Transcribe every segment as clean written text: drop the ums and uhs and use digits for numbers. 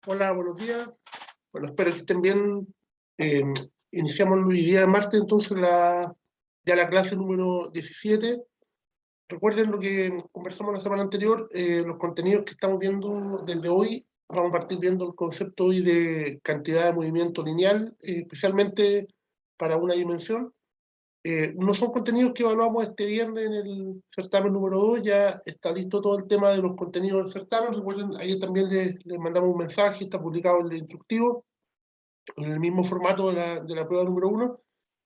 Hola, buenos días. Bueno, espero que estén bien. Eh, Iniciamos hoy día de martes, entonces ya la clase número 17. Recuerden lo que conversamos la semana anterior, los contenidos que estamos viendo desde hoy. Vamos a partir viendo el concepto hoy de cantidad de movimiento lineal, especialmente para una dimensión. No son contenidos que evaluamos este viernes en el certamen número 2. Ya está listo todo el tema de los contenidos del certamen. Recuerden, ahí también les mandamos un mensaje, está publicado en el instructivo, en el mismo formato de la prueba número 1.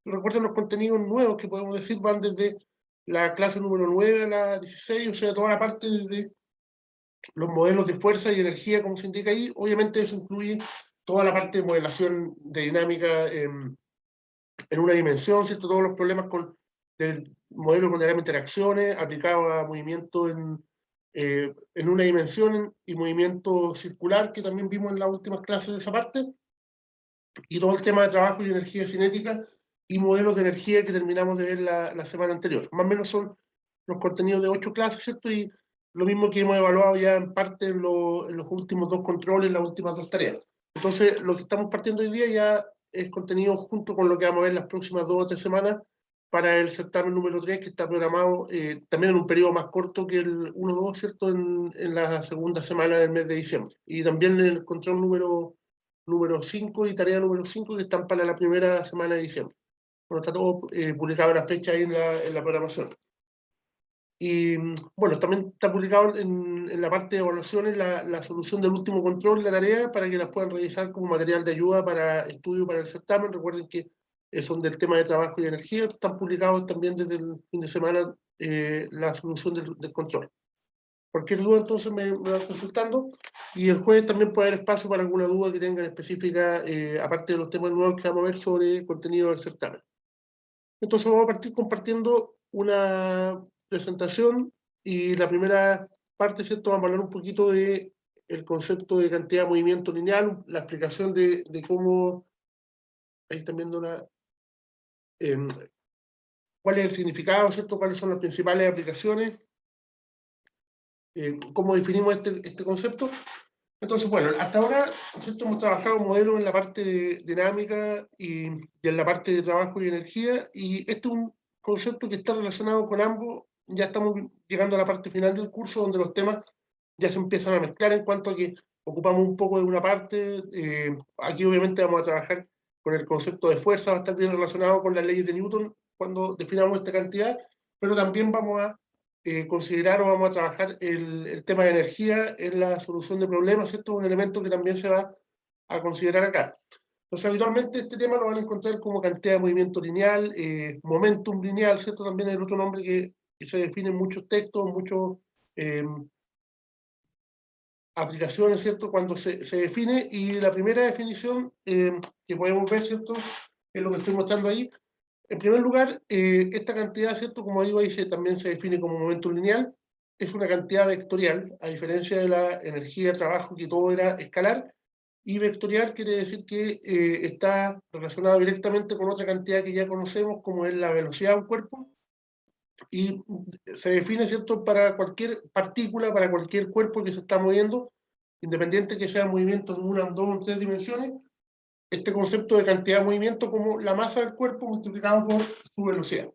Recuerden, los contenidos nuevos que podemos decir van desde la clase número 9 a la 16, o sea, toda la parte desde los modelos de fuerza y energía, como se indica ahí. Obviamente eso incluye toda la parte de modelación de dinámica en una dimensión, ¿cierto? Todos los problemas del modelo con diagrama de interacciones aplicado a movimiento en una dimensión y movimiento circular, que también vimos en las últimas clases de esa parte, y todo el tema de trabajo y energía cinética y modelos de energía que terminamos de ver la semana anterior. Más o menos son los contenidos de 8 clases, ¿cierto? Y lo mismo que hemos evaluado ya en parte en los últimos 2 controles, las últimas 2 tareas. Entonces, lo que estamos partiendo hoy día ya es contenido junto con lo que vamos a ver las próximas 2 o 3 semanas para el certamen número 3, que está programado también en un periodo más corto que el 1-2, ¿cierto? En la segunda semana del mes de diciembre. Y también en el control número 5 y tarea número 5, que están para la primera semana de diciembre. Bueno, está todo publicado en la fecha ahí en la programación. Y bueno, también está publicado en la parte de evaluaciones la solución del último control y la tarea para que las puedan revisar como material de ayuda para estudio para el certamen. Recuerden que son del tema de trabajo y energía. Están publicados también desde el fin de semana la solución del control. Cualquier duda entonces me van consultando, y el jueves también puede haber espacio para alguna duda que tengan específica, aparte de los temas nuevos que vamos a ver sobre contenido del certamen. Entonces vamos a partir compartiendo una presentación, y la primera parte, ¿cierto? Vamos a hablar un poquito de el concepto de cantidad de movimiento lineal, la explicación de cómo, ahí están viendo em, cuál es el significado, ¿cierto? Cuáles son las principales aplicaciones, cómo definimos este concepto. Entonces, bueno, hasta ahora, ¿cierto? Hemos trabajado modelos en la parte de dinámica y en la parte de trabajo y energía, y este es un concepto que está relacionado con ambos. Ya estamos llegando a la parte final del curso, donde los temas ya se empiezan a mezclar en cuanto a que ocupamos un poco de una parte. Aquí obviamente vamos a trabajar con el concepto de fuerza, va a estar bien relacionado con las leyes de Newton cuando definamos esta cantidad, pero también vamos a considerar o vamos a trabajar el tema de energía en la solución de problemas. Esto es un elemento que también se va a considerar acá. Entonces, habitualmente este tema lo van a encontrar como cantidad de movimiento lineal, momentum lineal, ¿cierto? También es el otro nombre que se define en muchos textos, muchas aplicaciones, ¿cierto? Cuando se define, y la primera definición que podemos ver, ¿cierto? Es lo que estoy mostrando ahí. En primer lugar, esta cantidad, ¿cierto? Como digo, ahí también se define como momento lineal. Es una cantidad vectorial, a diferencia de la energía de trabajo, que todo era escalar. Y vectorial quiere decir que está relacionado directamente con otra cantidad que ya conocemos, como es la velocidad de un cuerpo. Y se define, ¿cierto?, para cualquier partícula, para cualquier cuerpo que se está moviendo, independiente que sea movimiento en una, dos o tres dimensiones, este concepto de cantidad de movimiento como la masa del cuerpo multiplicado por su velocidad.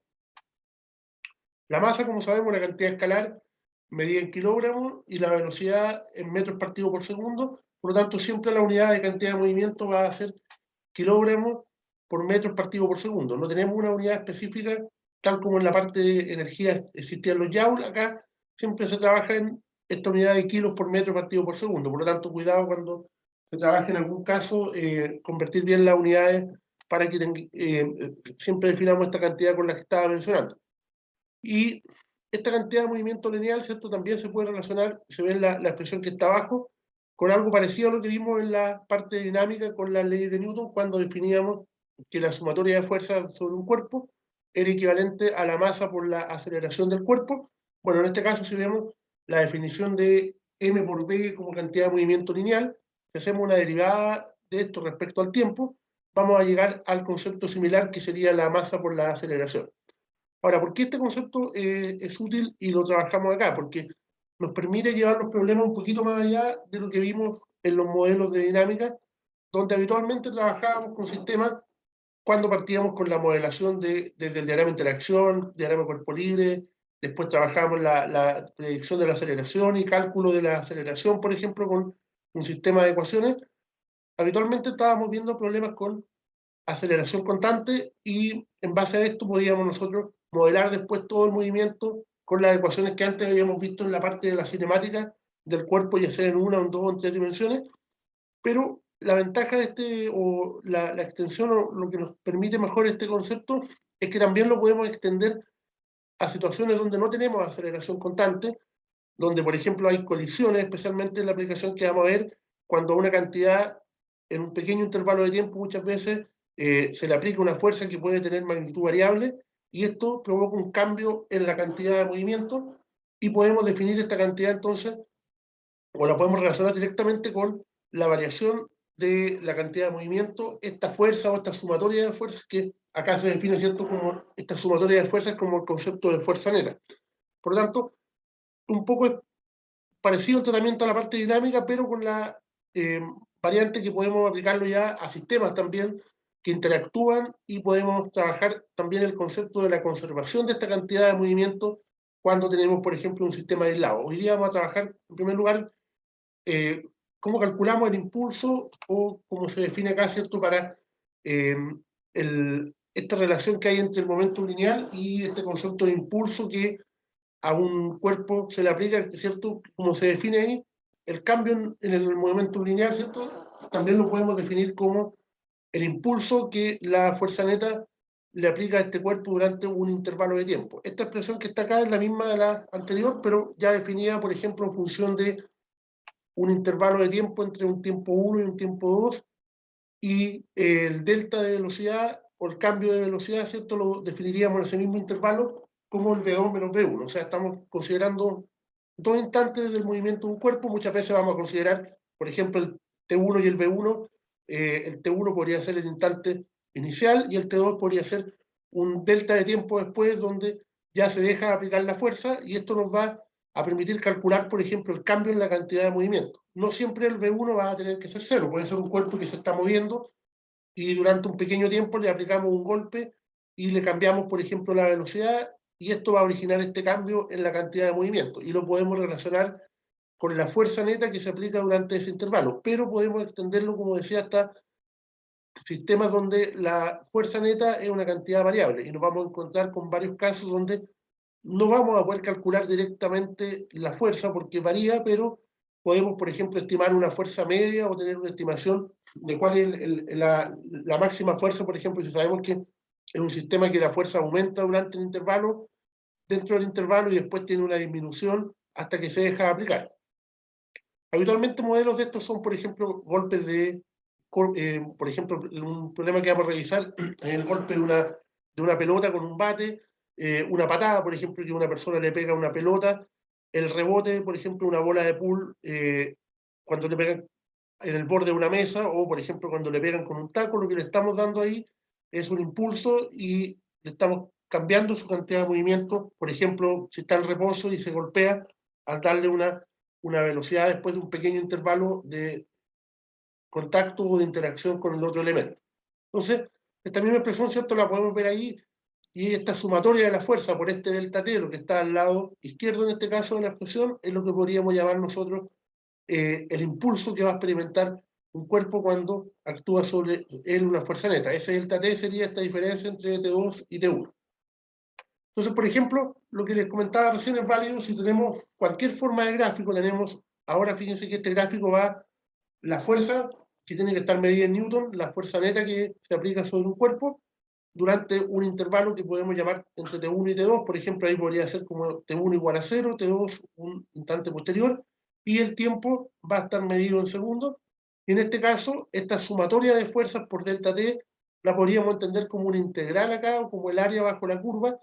La masa, como sabemos, es una cantidad escalar medida en kilogramos, y la velocidad en metros partido por segundo. Por lo tanto, siempre la unidad de cantidad de movimiento va a ser kilogramos por metros partido por segundo. No tenemos una unidad específica, tal como en la parte de energía existían los joules. Acá siempre se trabaja en esta unidad de kilos por metro partido por segundo. Por lo tanto, cuidado cuando se trabaje en algún caso, convertir bien las unidades para que siempre definamos esta cantidad con la que estaba mencionando. Y esta cantidad de movimiento lineal, ¿cierto? También se puede relacionar, se ve en la expresión que está abajo, con algo parecido a lo que vimos en la parte dinámica con las leyes de Newton, cuando definíamos que la sumatoria de fuerzas sobre un cuerpo era equivalente a la masa por la aceleración del cuerpo. Bueno, en este caso, si vemos la definición de m por v como cantidad de movimiento lineal, si hacemos una derivada de esto respecto al tiempo, vamos a llegar al concepto similar, que sería la masa por la aceleración. Ahora, ¿por qué este concepto es útil y lo trabajamos acá? Porque nos permite llevar los problemas un poquito más allá de lo que vimos en los modelos de dinámica, donde habitualmente trabajábamos con sistemas cuando partíamos con la modelación desde el diagrama de interacción, diagrama de cuerpo libre, después trabajábamos la predicción de la aceleración y cálculo de la aceleración, por ejemplo, con un sistema de ecuaciones. Habitualmente estábamos viendo problemas con aceleración constante y en base a esto podíamos nosotros modelar después todo el movimiento con las ecuaciones que antes habíamos visto en la parte de la cinemática del cuerpo, ya sea en una, en dos o en tres dimensiones, pero la ventaja de o la extensión, o lo que nos permite mejor este concepto, es que también lo podemos extender a situaciones donde no tenemos aceleración constante, donde, por ejemplo, hay colisiones, especialmente en la aplicación que vamos a ver, cuando una cantidad, en un pequeño intervalo de tiempo, muchas veces se le aplica una fuerza que puede tener magnitud variable, y esto provoca un cambio en la cantidad de movimiento, y podemos definir esta cantidad entonces, o la podemos relacionar directamente con la variación de la cantidad de movimiento, esta fuerza o esta sumatoria de fuerzas, que acá se define, ¿cierto?, como esta sumatoria de fuerzas como el concepto de fuerza neta. Por lo tanto, un poco parecido el tratamiento a la parte dinámica, pero con la variante que podemos aplicarlo ya a sistemas también que interactúan, y podemos trabajar también el concepto de la conservación de esta cantidad de movimiento cuando tenemos, por ejemplo, un sistema aislado. Hoy día vamos a trabajar, en primer lugar, cómo calculamos el impulso, o cómo se define acá, ¿cierto?, para eh, esta relación que hay entre el momento lineal y este concepto de impulso que a un cuerpo se le aplica, ¿cierto? Como se define ahí, el cambio en el movimiento lineal, ¿cierto? También lo podemos definir como el impulso que la fuerza neta le aplica a este cuerpo durante un intervalo de tiempo. Esta expresión que está acá es la misma de la anterior, pero ya definida, por ejemplo, en función de un intervalo de tiempo entre un tiempo 1 y un tiempo 2, y el delta de velocidad o el cambio de velocidad, ¿cierto?, lo definiríamos en ese mismo intervalo como el V2 menos V1. O sea, estamos considerando dos instantes del movimiento de un cuerpo. Muchas veces vamos a considerar, por ejemplo, el T1 y el V1. El T1 podría ser el instante inicial, y el T2 podría ser un delta de tiempo después, donde ya se deja aplicar la fuerza, y esto nos va a permitir calcular, por ejemplo, el cambio en la cantidad de movimiento. No siempre el V1 va a tener que ser cero, puede ser un cuerpo que se está moviendo y durante un pequeño tiempo le aplicamos un golpe y le cambiamos, por ejemplo, la velocidad, y esto va a originar este cambio en la cantidad de movimiento, y lo podemos relacionar con la fuerza neta que se aplica durante ese intervalo, pero podemos extenderlo, como decía, hasta sistemas donde la fuerza neta es una cantidad variable, y nos vamos a encontrar con varios casos donde no vamos a poder calcular directamente la fuerza porque varía, pero podemos, por ejemplo, estimar una fuerza media o tener una estimación de cuál es la máxima fuerza, por ejemplo, si sabemos que es un sistema que la fuerza aumenta durante el intervalo, dentro del intervalo, y después tiene una disminución hasta que se deja de aplicar. Habitualmente modelos de estos son, por ejemplo, golpes por ejemplo, un problema que vamos a revisar es el golpe de una pelota con un bate, una patada, por ejemplo, que una persona le pega a una pelota, el rebote, por ejemplo, una bola de pool, cuando le pegan en el borde de una mesa, o por ejemplo cuando le pegan con un taco, lo que le estamos dando ahí es un impulso y le estamos cambiando su cantidad de movimiento. Por ejemplo, si está en reposo y se golpea, al darle una velocidad después de un pequeño intervalo de contacto o de interacción con el otro elemento. Entonces, esta misma expresión, ¿cierto?, la podemos ver ahí, y esta sumatoria de la fuerza por este delta T, lo que está al lado izquierdo en este caso de la expresión, es lo que podríamos llamar nosotros el impulso que va a experimentar un cuerpo cuando actúa sobre él una fuerza neta. Ese delta T sería esta diferencia entre T2 y T1. Entonces, por ejemplo, lo que les comentaba recién es válido si tenemos cualquier forma de gráfico. Ahora fíjense que este gráfico va la fuerza que tiene que estar medida en Newton, la fuerza neta que se aplica sobre un cuerpo durante un intervalo que podemos llamar entre T1 y T2. Por ejemplo, ahí podría ser como T1 igual a 0, T2 un instante posterior, y el tiempo va a estar medido en segundos. Y en este caso, esta sumatoria de fuerzas por delta T la podríamos entender como una integral acá, o como el área bajo la curva,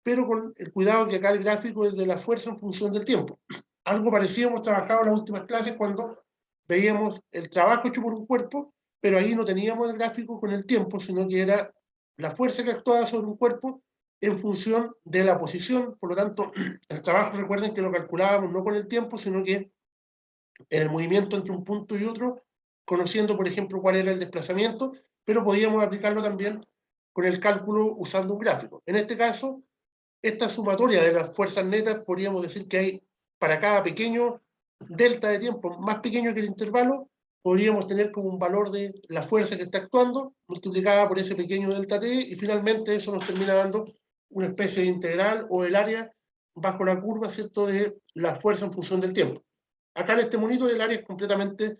pero con el cuidado que acá el gráfico es de la fuerza en función del tiempo. Algo parecido hemos trabajado en las últimas clases cuando veíamos el trabajo hecho por un cuerpo, pero ahí no teníamos el gráfico con el tiempo, sino que era la fuerza que actuaba sobre un cuerpo en función de la posición. Por lo tanto, el trabajo, recuerden que lo calculábamos no con el tiempo, sino que en el movimiento entre un punto y otro, conociendo, por ejemplo, cuál era el desplazamiento, pero podíamos aplicarlo también con el cálculo usando un gráfico. En este caso, esta sumatoria de las fuerzas netas, podríamos decir que hay para cada pequeño delta de tiempo más pequeño que el intervalo, podríamos tener como un valor de la fuerza que está actuando multiplicada por ese pequeño delta t, y finalmente eso nos termina dando una especie de integral o el área bajo la curva, ¿cierto?, de la fuerza en función del tiempo. Acá en este monito el área es completamente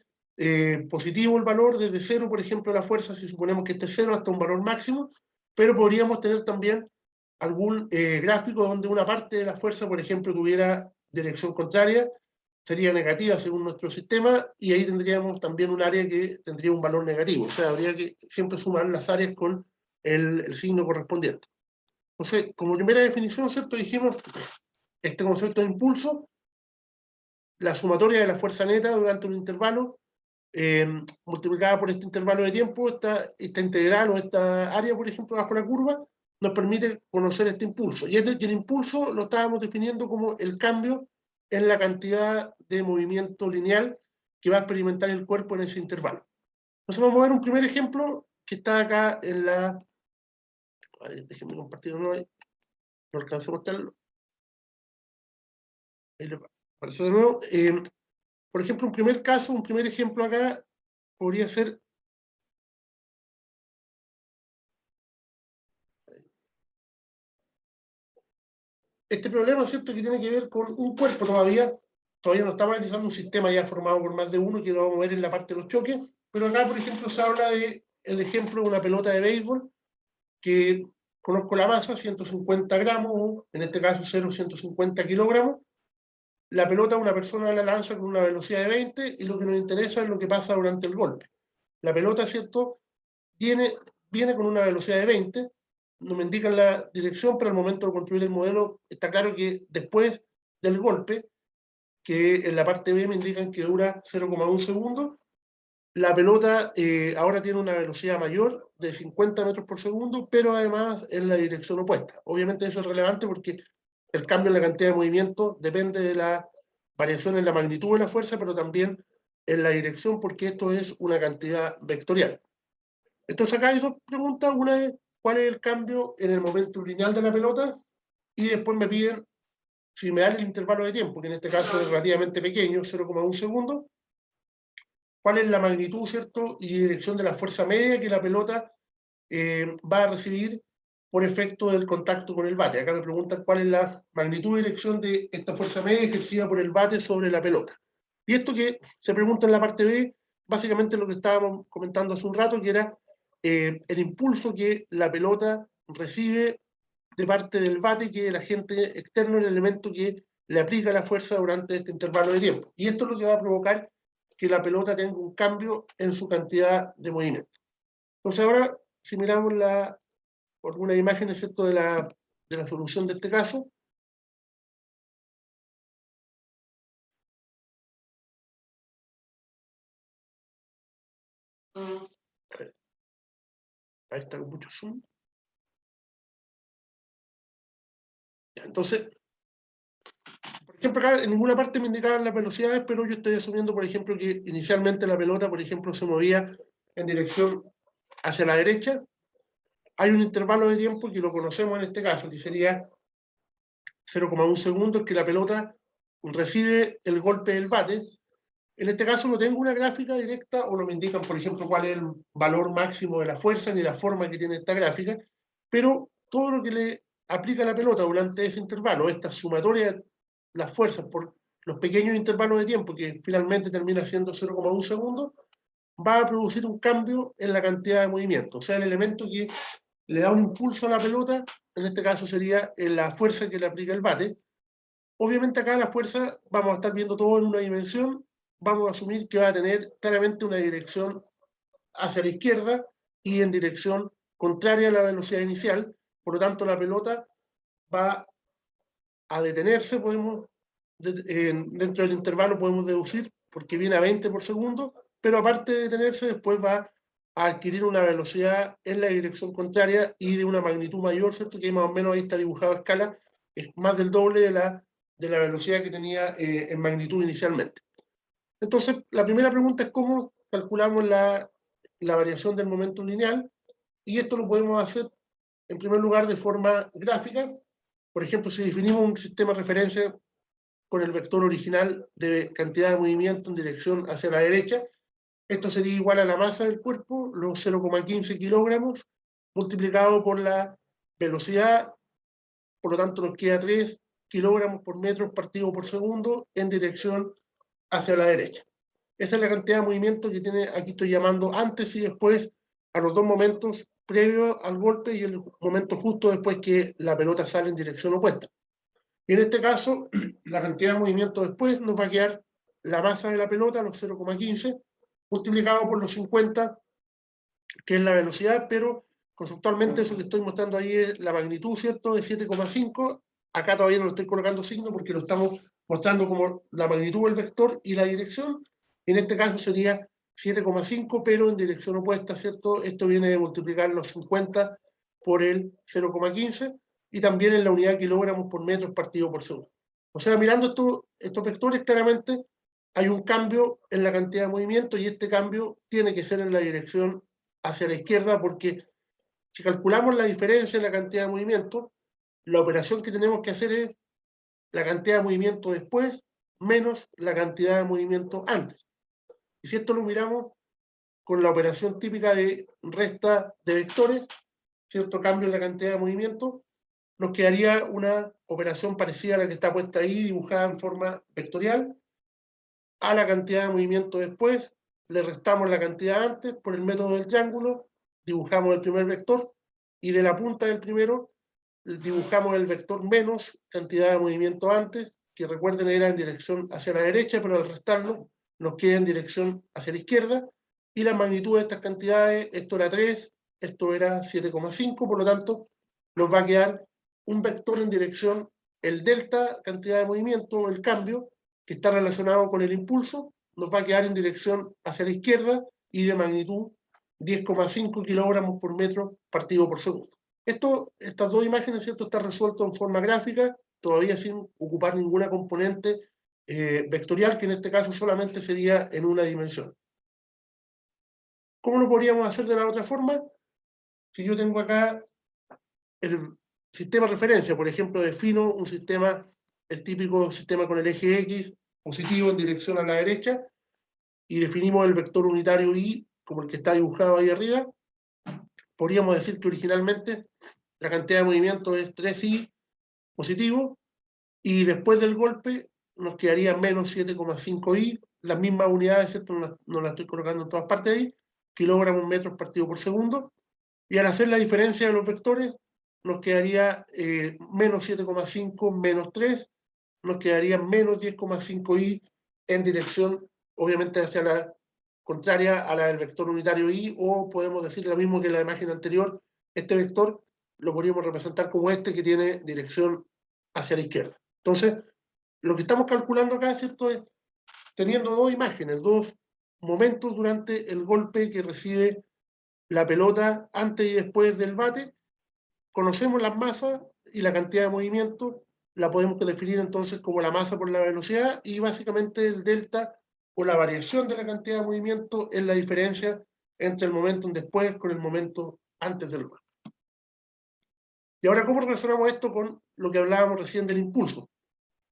positivo el valor, desde cero, por ejemplo, la fuerza, si suponemos que este es cero hasta un valor máximo, pero podríamos tener también algún gráfico donde una parte de la fuerza, por ejemplo, tuviera dirección contraria, sería negativa según nuestro sistema, y ahí tendríamos también un área que tendría un valor negativo. O sea, habría que siempre sumar las áreas con el signo correspondiente. Entonces, como primera definición, ¿cierto?, dijimos este concepto de impulso, la sumatoria de la fuerza neta durante un intervalo, multiplicada por este intervalo de tiempo, esta integral o esta área, por ejemplo, bajo la curva, nos permite conocer este impulso. Y el impulso lo estábamos definiendo como el cambio en la cantidad de movimiento lineal que va a experimentar el cuerpo en ese intervalo. Entonces vamos a ver un primer ejemplo que está acá en la... Déjenme compartir de nuevo, no alcancé a mostrarlo. Ahí le apareció de nuevo. Por ejemplo, un primer caso, un primer ejemplo acá podría ser este problema, ¿cierto?, que tiene que ver con un cuerpo todavía no estamos analizando un sistema ya formado por más de uno, que lo vamos a ver en la parte de los choques, pero acá, por ejemplo, se habla de el ejemplo de una pelota de béisbol, que conozco la masa, 150 gramos, en este caso 0,150 kilogramos. La pelota una persona la lanza con una velocidad de 20, y lo que nos interesa es lo que pasa durante el golpe. La pelota, ¿cierto?, viene con una velocidad de 20, no me indican la dirección, pero al momento de construir el modelo está claro que después del golpe, que en la parte B me indican que dura 0,1 segundos, la pelota ahora tiene una velocidad mayor de 50 metros por segundo, pero además en la dirección opuesta. Obviamente eso es relevante porque el cambio en la cantidad de movimiento depende de la variación en la magnitud de la fuerza, pero también en la dirección, porque esto es una cantidad vectorial. Entonces acá hay dos preguntas. Una es, ¿cuál es el cambio en el momento lineal de la pelota? Y después me piden, si me dan el intervalo de tiempo, que en este caso es relativamente pequeño, 0,1 segundo, ¿cuál es la magnitud, ¿cierto?, y dirección de la fuerza media que la pelota va a recibir por efecto del contacto con el bate? Acá me preguntan cuál es la magnitud y dirección de esta fuerza media ejercida por el bate sobre la pelota. Y esto que se pregunta en la parte B, básicamente lo que estábamos comentando hace un rato, que era el impulso que la pelota recibe de parte del bate, que es el agente externo, el elemento que le aplica la fuerza durante este intervalo de tiempo. Y esto es lo que va a provocar que la pelota tenga un cambio en su cantidad de movimiento. Entonces ahora, si miramos algunas imágenes, ¿cierto?, de la solución de este caso. Ahí está con mucho zoom. Entonces, por ejemplo, acá en ninguna parte me indicaban las velocidades, pero yo estoy asumiendo, por ejemplo, que inicialmente la pelota, por ejemplo, se movía en dirección hacia la derecha. Hay un intervalo de tiempo que lo conocemos en este caso, que sería 0,1 segundos, que la pelota recibe el golpe del bate. En este caso no tengo una gráfica directa, o no me indican, por ejemplo, cuál es el valor máximo de la fuerza ni la forma que tiene esta gráfica, pero todo lo que le aplica la pelota durante ese intervalo, esta sumatoria, las fuerzas por los pequeños intervalos de tiempo, que finalmente termina siendo 0,1 segundos, va a producir un cambio en la cantidad de movimiento. O sea, el elemento que le da un impulso a la pelota, en este caso sería la fuerza que le aplica el bate. Obviamente acá la fuerza, vamos a estar viendo todo en una dimensión, vamos a asumir que va a tener claramente una dirección hacia la izquierda y en dirección contraria a la velocidad inicial. Por lo tanto, la pelota va a detenerse, dentro del intervalo podemos deducir, porque viene a 20 por segundo, pero aparte de detenerse, después va a adquirir una velocidad en la dirección contraria y de una magnitud mayor, ¿cierto?, que más o menos ahí está dibujado a escala, es más del doble de la velocidad que tenía en magnitud inicialmente. Entonces, la primera pregunta es cómo calculamos la variación del momento lineal, y esto lo podemos hacer, en primer lugar, de forma gráfica. Por ejemplo, si definimos un sistema de referencia con el vector original de cantidad de movimiento en dirección hacia la derecha, esto sería igual a la masa del cuerpo, los 0,15 kilogramos, multiplicado por la velocidad, por lo tanto nos queda 3 kilogramos por metro partido por segundo en dirección hacia la derecha. Esa es la cantidad de movimiento que tiene, aquí estoy llamando antes y después, a los dos momentos previos al golpe y el momento justo después que la pelota sale en dirección opuesta. Y en este caso, la cantidad de movimiento después nos va a quedar la masa de la pelota, los 0,15, multiplicado por los 50, que es la velocidad, pero conceptualmente eso que estoy mostrando ahí es la magnitud, ¿cierto?, de 7,5. Acá todavía no lo estoy colocando signo porque lo estamos mostrando como la magnitud del vector y la dirección. En este caso sería 7,5, pero en dirección opuesta, ¿cierto? Esto viene de multiplicar los 50 por el 0,15 y también en la unidad de kilogramos por metros partido por segundo. O sea, mirando estos vectores, claramente hay un cambio en la cantidad de movimiento y este cambio tiene que ser en la dirección hacia la izquierda, porque si calculamos la diferencia en la cantidad de movimiento, la operación que tenemos que hacer es la cantidad de movimiento después menos la cantidad de movimiento antes. Y si esto lo miramos con la operación típica de resta de vectores, cierto cambio en la cantidad de movimiento, nos quedaría una operación parecida a la que está puesta ahí, dibujada en forma vectorial. A la cantidad de movimiento después, le restamos la cantidad antes por el método del triángulo, dibujamos el primer vector, y de la punta del primero dibujamos el vector menos cantidad de movimiento antes, que recuerden era en dirección hacia la derecha, pero al restarlo nos queda en dirección hacia la izquierda, y la magnitud de estas cantidades, esto era 3, esto era 7,5, por lo tanto nos va a quedar un vector en dirección, el delta cantidad de movimiento, el cambio, que está relacionado con el impulso, nos va a quedar en dirección hacia la izquierda y de magnitud 10,5 kilogramos por metro partido por segundo. Estas dos imágenes, ¿cierto?, está resuelto en forma gráfica, todavía sin ocupar ninguna componente vectorial, que en este caso solamente sería en una dimensión. ¿Cómo lo podríamos hacer de la otra forma? Si yo tengo acá el sistema de referencia, por ejemplo, defino un sistema, el típico sistema con el eje X positivo en dirección a la derecha, y definimos el vector unitario Y como el que está dibujado ahí arriba, podríamos decir que originalmente la cantidad de movimiento es 3i positivo, y después del golpe nos quedaría menos 7,5i, las mismas unidades, ¿cierto? No las estoy colocando en todas partes ahí, kilogramos metros partido por segundo, y al hacer la diferencia de los vectores, nos quedaría menos 7,5 menos 3, nos quedaría menos 10,5i en dirección, obviamente, hacia la contraria a la del vector unitario i, o podemos decir lo mismo que en la imagen anterior, este vector lo podríamos representar como este que tiene dirección hacia la izquierda. Entonces, lo que estamos calculando acá, ¿cierto?, es teniendo dos imágenes, dos momentos durante el golpe que recibe la pelota antes y después del bate, conocemos las masas y la cantidad de movimiento, la podemos definir entonces como la masa por la velocidad, y básicamente el delta o la variación de la cantidad de movimiento es la diferencia entre el momento después con el momento antes del golpe. Y ahora, ¿cómo relacionamos esto con lo que hablábamos recién del impulso?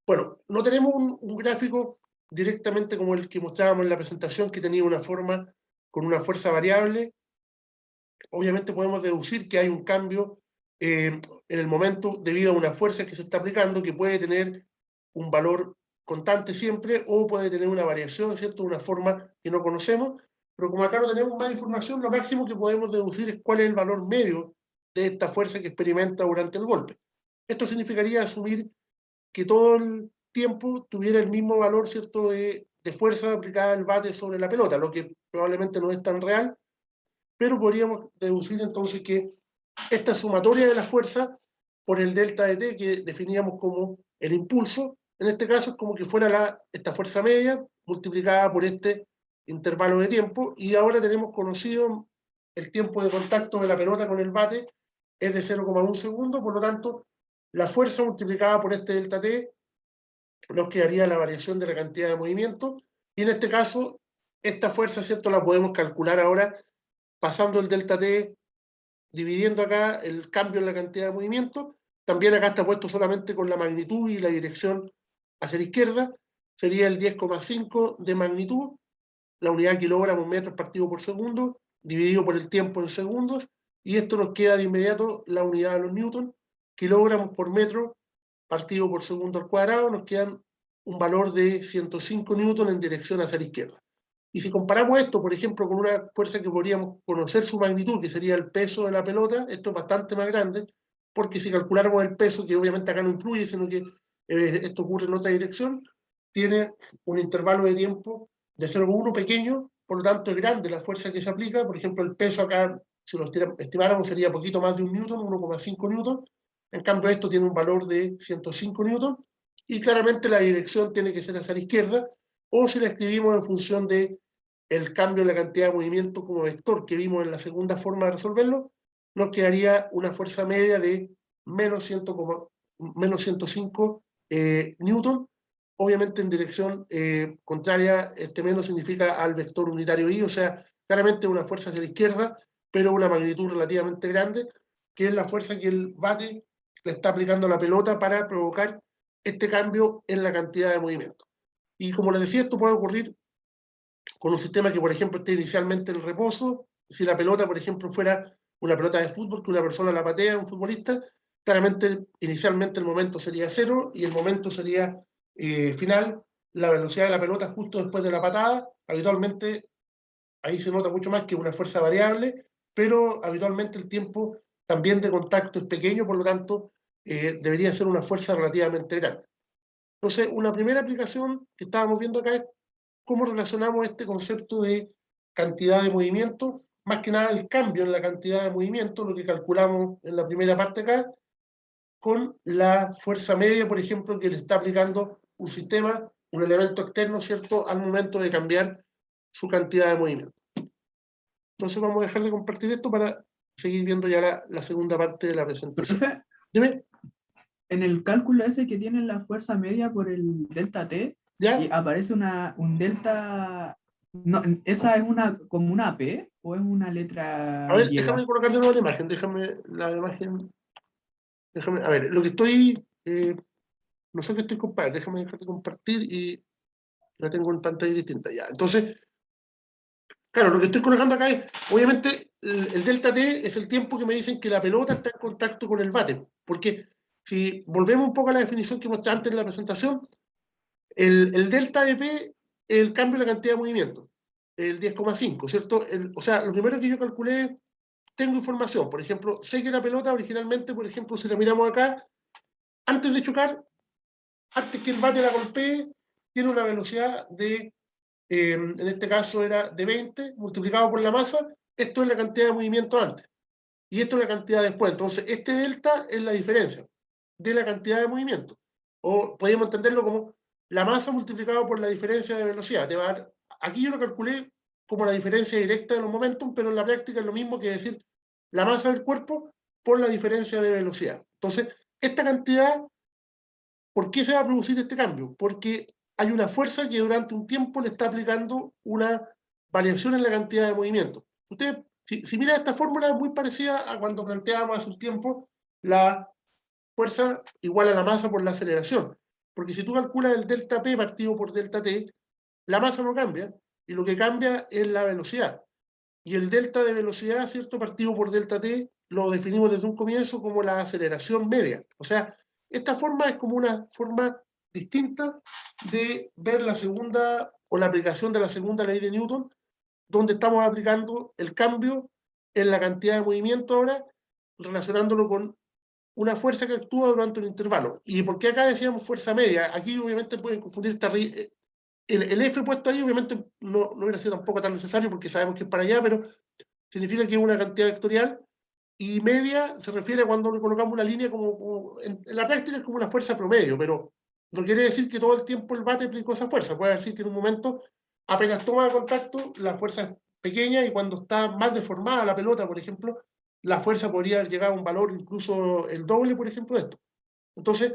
Bueno, no tenemos un gráfico directamente como el que mostrábamos en la presentación, que tenía una forma con una fuerza variable. Obviamente podemos deducir que hay un cambio en el momento debido a una fuerza que se está aplicando, que puede tener un valor constante siempre o puede tener una variación, ¿cierto?, una forma que no conocemos, pero como acá no tenemos más información, lo máximo que podemos deducir es cuál es el valor medio de esta fuerza que experimenta durante el golpe. Esto significaría asumir que todo el tiempo tuviera el mismo valor, ¿cierto?, de fuerza aplicada al bate sobre la pelota, lo que probablemente no es tan real, pero podríamos deducir entonces que esta sumatoria de la fuerza por el delta de t, que definíamos como el impulso, en este caso es como que fuera esta fuerza media multiplicada por este intervalo de tiempo, y ahora tenemos conocido el tiempo de contacto de la pelota con el bate es de 0,1 segundo, por lo tanto, la fuerza multiplicada por este delta t nos quedaría la variación de la cantidad de movimiento, Y en este caso, esta fuerza, ¿cierto?, la podemos calcular ahora pasando el delta T, dividiendo acá el cambio en la cantidad de movimiento. También acá está puesto solamente con la magnitud y la dirección hacia la izquierda. Sería el 10,5 de magnitud, la unidad kilogramos metros partido por segundo, dividido por el tiempo en segundos, y esto nos queda de inmediato la unidad de los newton, kilogramos por metro partido por segundo al cuadrado, nos quedan un valor de 105 newton en dirección hacia la izquierda. Y si comparamos esto, por ejemplo, con una fuerza que podríamos conocer su magnitud, que sería el peso de la pelota, esto es bastante más grande, porque si calculáramos el peso, que obviamente acá no influye, sino que esto ocurre en otra dirección, tiene un intervalo de tiempo de 0,1 pequeño, por lo tanto es grande la fuerza que se aplica. Por ejemplo, el peso acá, si lo estimáramos, sería poquito más de 1 newton, 1,5 newton. En cambio, esto tiene un valor de 105 newton, y claramente la dirección tiene que ser hacia la izquierda, o si la escribimos en función de el cambio en la cantidad de movimiento como vector que vimos en la segunda forma de resolverlo, nos quedaría una fuerza media de menos 105 newton. Obviamente en dirección contraria, este menos significa al vector unitario I, o sea, claramente una fuerza hacia la izquierda, pero una magnitud relativamente grande, que es la fuerza que el bate le está aplicando a la pelota para provocar este cambio en la cantidad de movimiento. Y como les decía, esto puede ocurrir con un sistema que, por ejemplo, esté inicialmente en reposo. Si la pelota, por ejemplo, fuera una pelota de fútbol, que una persona la patea, un futbolista, claramente inicialmente el momento sería cero y el momento sería final, la velocidad de la pelota justo después de la patada. Habitualmente ahí se nota mucho más que una fuerza variable, pero habitualmente el tiempo también de contacto es pequeño, por lo tanto debería ser una fuerza relativamente grande. Entonces, una primera aplicación que estábamos viendo acá es cómo relacionamos este concepto de cantidad de movimiento, más que nada el cambio en la cantidad de movimiento, lo que calculamos en la primera parte acá, con la fuerza media, por ejemplo, que le está aplicando un sistema, un elemento externo, ¿cierto?, al momento de cambiar su cantidad de movimiento. Entonces vamos a dejar de compartir esto para seguir viendo ya la segunda parte de la presentación. Profe, Dime, en el cálculo ese que tiene la fuerza media por el delta T, ¿ya? y aparece un delta. No, ¿esa es como una P o es una A letra ver, déjame griega? colocar de nuevo la imagen, déjame, a ver, lo que estoy, no sé qué estoy compartiendo, déjame dejar de compartir y la tengo en pantalla distinta ya. Entonces, claro, lo que estoy colocando acá es, obviamente, el delta T es el tiempo que me dicen que la pelota está en contacto con el bate, porque si volvemos un poco a la definición que mostré antes en la presentación, el delta de P es el cambio en la cantidad de movimiento, el 10,5, ¿cierto? O sea, lo primero que yo calculé es, tengo información, por ejemplo, sé que la pelota originalmente, por ejemplo, si la miramos acá, antes de chocar, antes que el bate la golpee, tiene una velocidad de, en este caso era de 20, multiplicado por la masa. Esto es la cantidad de movimiento antes, y esto es la cantidad después. Entonces, este delta es la diferencia de la cantidad de movimiento. O podríamos entenderlo como la masa multiplicado por la diferencia de velocidad. Te va a dar, aquí yo lo calculé como la diferencia directa de los momentum, pero en la práctica es lo mismo que decir la masa del cuerpo por la diferencia de velocidad. Entonces, esta cantidad, ¿por qué se va a producir este cambio? Porque hay una fuerza que durante un tiempo le está aplicando una variación en la cantidad de movimiento. Usted, si mira esta fórmula, es muy parecida a cuando planteábamos hace un tiempo la fuerza igual a la masa por la aceleración. Porque si tú calculas el delta P partido por delta T, la masa no cambia, y lo que cambia es la velocidad. Y el delta de velocidad, ¿cierto?, partido por delta T, lo definimos desde un comienzo como la aceleración media. O sea, esta forma es como una forma distinta de ver la segunda, o la aplicación de la segunda ley de Newton, donde estamos aplicando el cambio en la cantidad de movimiento ahora, relacionándolo con una fuerza que actúa durante un intervalo. ¿Y por qué acá decíamos fuerza media? Aquí obviamente pueden confundir el F puesto ahí, obviamente no hubiera sido tampoco tan necesario porque sabemos que es para allá, pero significa que es una cantidad vectorial, y media se refiere a cuando le colocamos una línea como en la práctica es como una fuerza promedio, pero no quiere decir que todo el tiempo el bate aplicó esa fuerza. Puede decir que en un momento, apenas toma contacto, la fuerza es pequeña, y cuando está más deformada la pelota, por ejemplo, la fuerza podría llegar a un valor incluso el doble, por ejemplo, de esto. Entonces,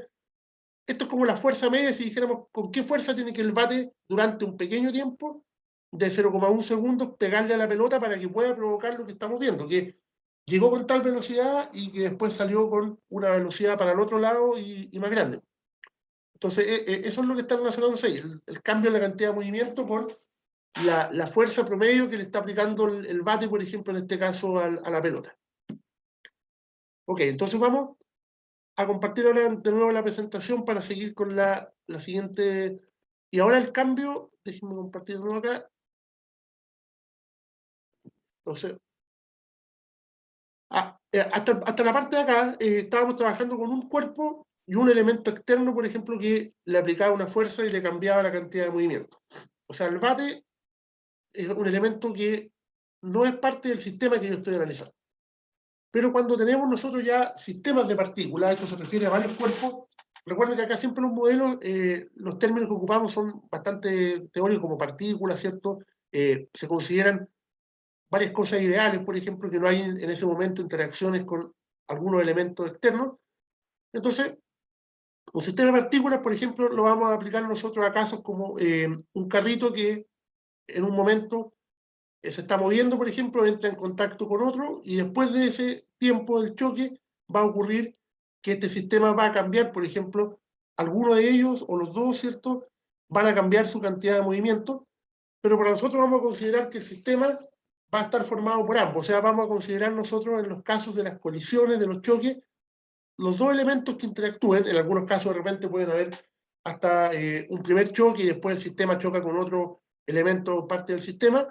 esto es como la fuerza media, si dijéramos con qué fuerza tiene que el bate durante un pequeño tiempo, de 0,1 segundos, pegarle a la pelota para que pueda provocar lo que estamos viendo, que llegó con tal velocidad y que después salió con una velocidad para el otro lado y más grande. Entonces, eso es lo que está relacionándose ahí, el cambio en la cantidad de movimiento con la fuerza promedio que le está aplicando el bate, por ejemplo, en este caso, a la pelota. Ok, entonces vamos a compartir ahora de nuevo la presentación para seguir con la siguiente. Y ahora el cambio, déjenme compartir de nuevo acá. Entonces, hasta la parte de acá estábamos trabajando con un cuerpo y un elemento externo, por ejemplo, que le aplicaba una fuerza y le cambiaba la cantidad de movimiento. O sea, el bate es un elemento que no es parte del sistema que yo estoy analizando. Pero cuando tenemos nosotros ya sistemas de partículas, esto se refiere a varios cuerpos, recuerden que acá siempre los modelos, los términos que ocupamos son bastante teóricos, como partículas, ¿cierto? Se consideran varias cosas ideales, por ejemplo, que no hay en ese momento interacciones con algunos elementos externos. Entonces, un sistema de partículas, por ejemplo, lo vamos a aplicar nosotros a casos como un carrito que en un momento se está moviendo, por ejemplo, entra en contacto con otro y después de ese tiempo del choque va a ocurrir que este sistema va a cambiar, por ejemplo, alguno de ellos o los dos, ¿cierto? Van a cambiar su cantidad de movimiento, pero para nosotros vamos a considerar que el sistema va a estar formado por ambos, o sea, vamos a considerar nosotros en los casos de las colisiones, de los choques, los dos elementos que interactúen, en algunos casos de repente pueden haber hasta un primer choque y después el sistema choca con otro elemento parte del sistema,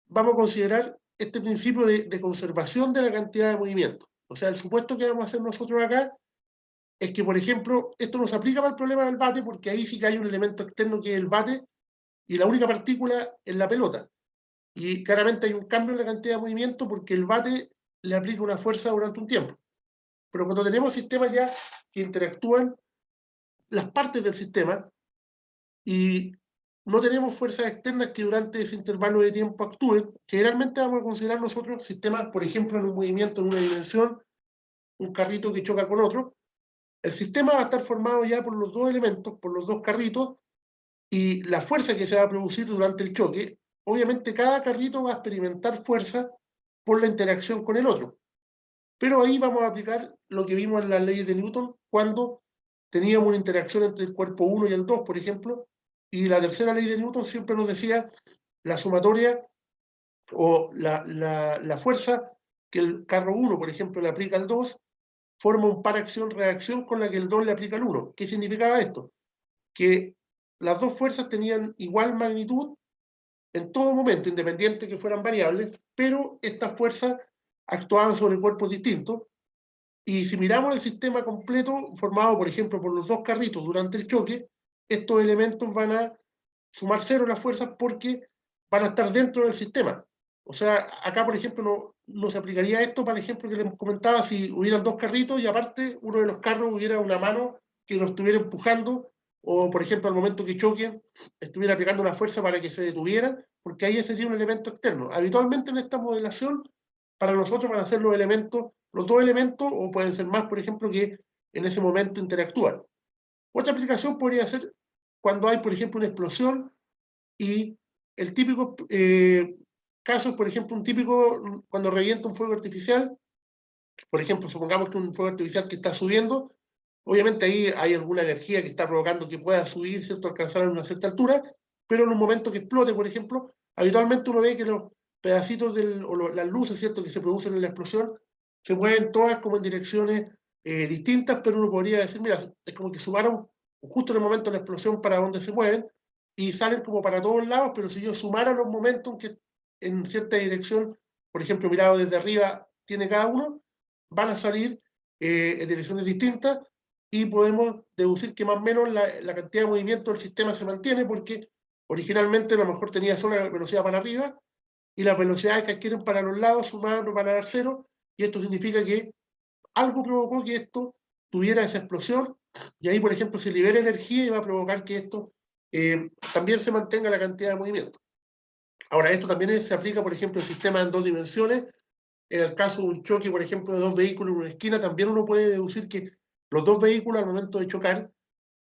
vamos a considerar este principio de conservación de la cantidad de movimiento. O sea, el supuesto que vamos a hacer nosotros acá es que, por ejemplo, esto nos aplica para el problema del bate, porque ahí sí que hay un elemento externo que es el bate, y la única partícula es la pelota. Y claramente hay un cambio en la cantidad de movimiento porque el bate le aplica una fuerza durante un tiempo. Pero cuando tenemos sistemas ya que interactúan las partes del sistema y no tenemos fuerzas externas que durante ese intervalo de tiempo actúen, generalmente vamos a considerar nosotros sistemas, por ejemplo, en un movimiento en una dimensión, un carrito que choca con otro, el sistema va a estar formado ya por los dos elementos, por los dos carritos, y la fuerza que se va a producir durante el choque, obviamente cada carrito va a experimentar fuerza por la interacción con el otro. Pero ahí vamos a aplicar lo que vimos en las leyes de Newton cuando teníamos una interacción entre el cuerpo 1 y el 2, por ejemplo, y la tercera ley de Newton siempre nos decía la sumatoria o la fuerza que el carro 1, por ejemplo, le aplica al 2, forma un par acción-reacción con la que el 2 le aplica al 1. ¿Qué significaba esto? Que las dos fuerzas tenían igual magnitud en todo momento, independiente que fueran variables, pero estas fuerzas actuaban sobre cuerpos distintos. Y si miramos el sistema completo, formado, por ejemplo, por los dos carritos durante el choque, estos elementos van a sumar cero las fuerzas porque van a estar dentro del sistema. O sea, acá, por ejemplo, no se aplicaría esto para el ejemplo que les comentaba si hubieran dos carritos y aparte uno de los carros hubiera una mano que lo estuviera empujando o, por ejemplo, al momento que choquen, estuviera aplicando una fuerza para que se detuvieran, porque ahí sería un elemento externo. Habitualmente en esta modelación, para nosotros van a ser los elementos, los dos elementos, o pueden ser más, por ejemplo, que en ese momento interactúan. Otra aplicación podría ser cuando hay, por ejemplo, una explosión y el típico caso, por ejemplo, un típico cuando revienta un fuego artificial, por ejemplo, supongamos que un fuego artificial que está subiendo, obviamente ahí hay alguna energía que está provocando que pueda subir, ¿cierto?, alcanzar una cierta altura, pero en un momento que explote, por ejemplo, habitualmente uno ve que los pedacitos las luces, ¿cierto?, que se producen en la explosión, se mueven todas como en direcciones distintas, pero uno podría decir, mira, es como que sumaron justo en el momento de la explosión para donde se mueven, y salen como para todos lados, pero si yo sumara los momentos que en cierta dirección, por ejemplo, mirado desde arriba, tiene cada uno, van a salir en direcciones distintas y podemos deducir que más o menos la cantidad de movimiento del sistema se mantiene porque originalmente a lo mejor tenía solo la velocidad para arriba y las velocidades que adquieren para los lados sumaron van a dar cero y esto significa que algo provocó que esto tuviera esa explosión y ahí, por ejemplo, se libera energía y va a provocar que esto también se mantenga la cantidad de movimiento. Ahora, esto también se aplica, por ejemplo, en sistemas en dos dimensiones. En el caso de un choque, por ejemplo, de dos vehículos en una esquina, también uno puede deducir que los dos vehículos al momento de chocar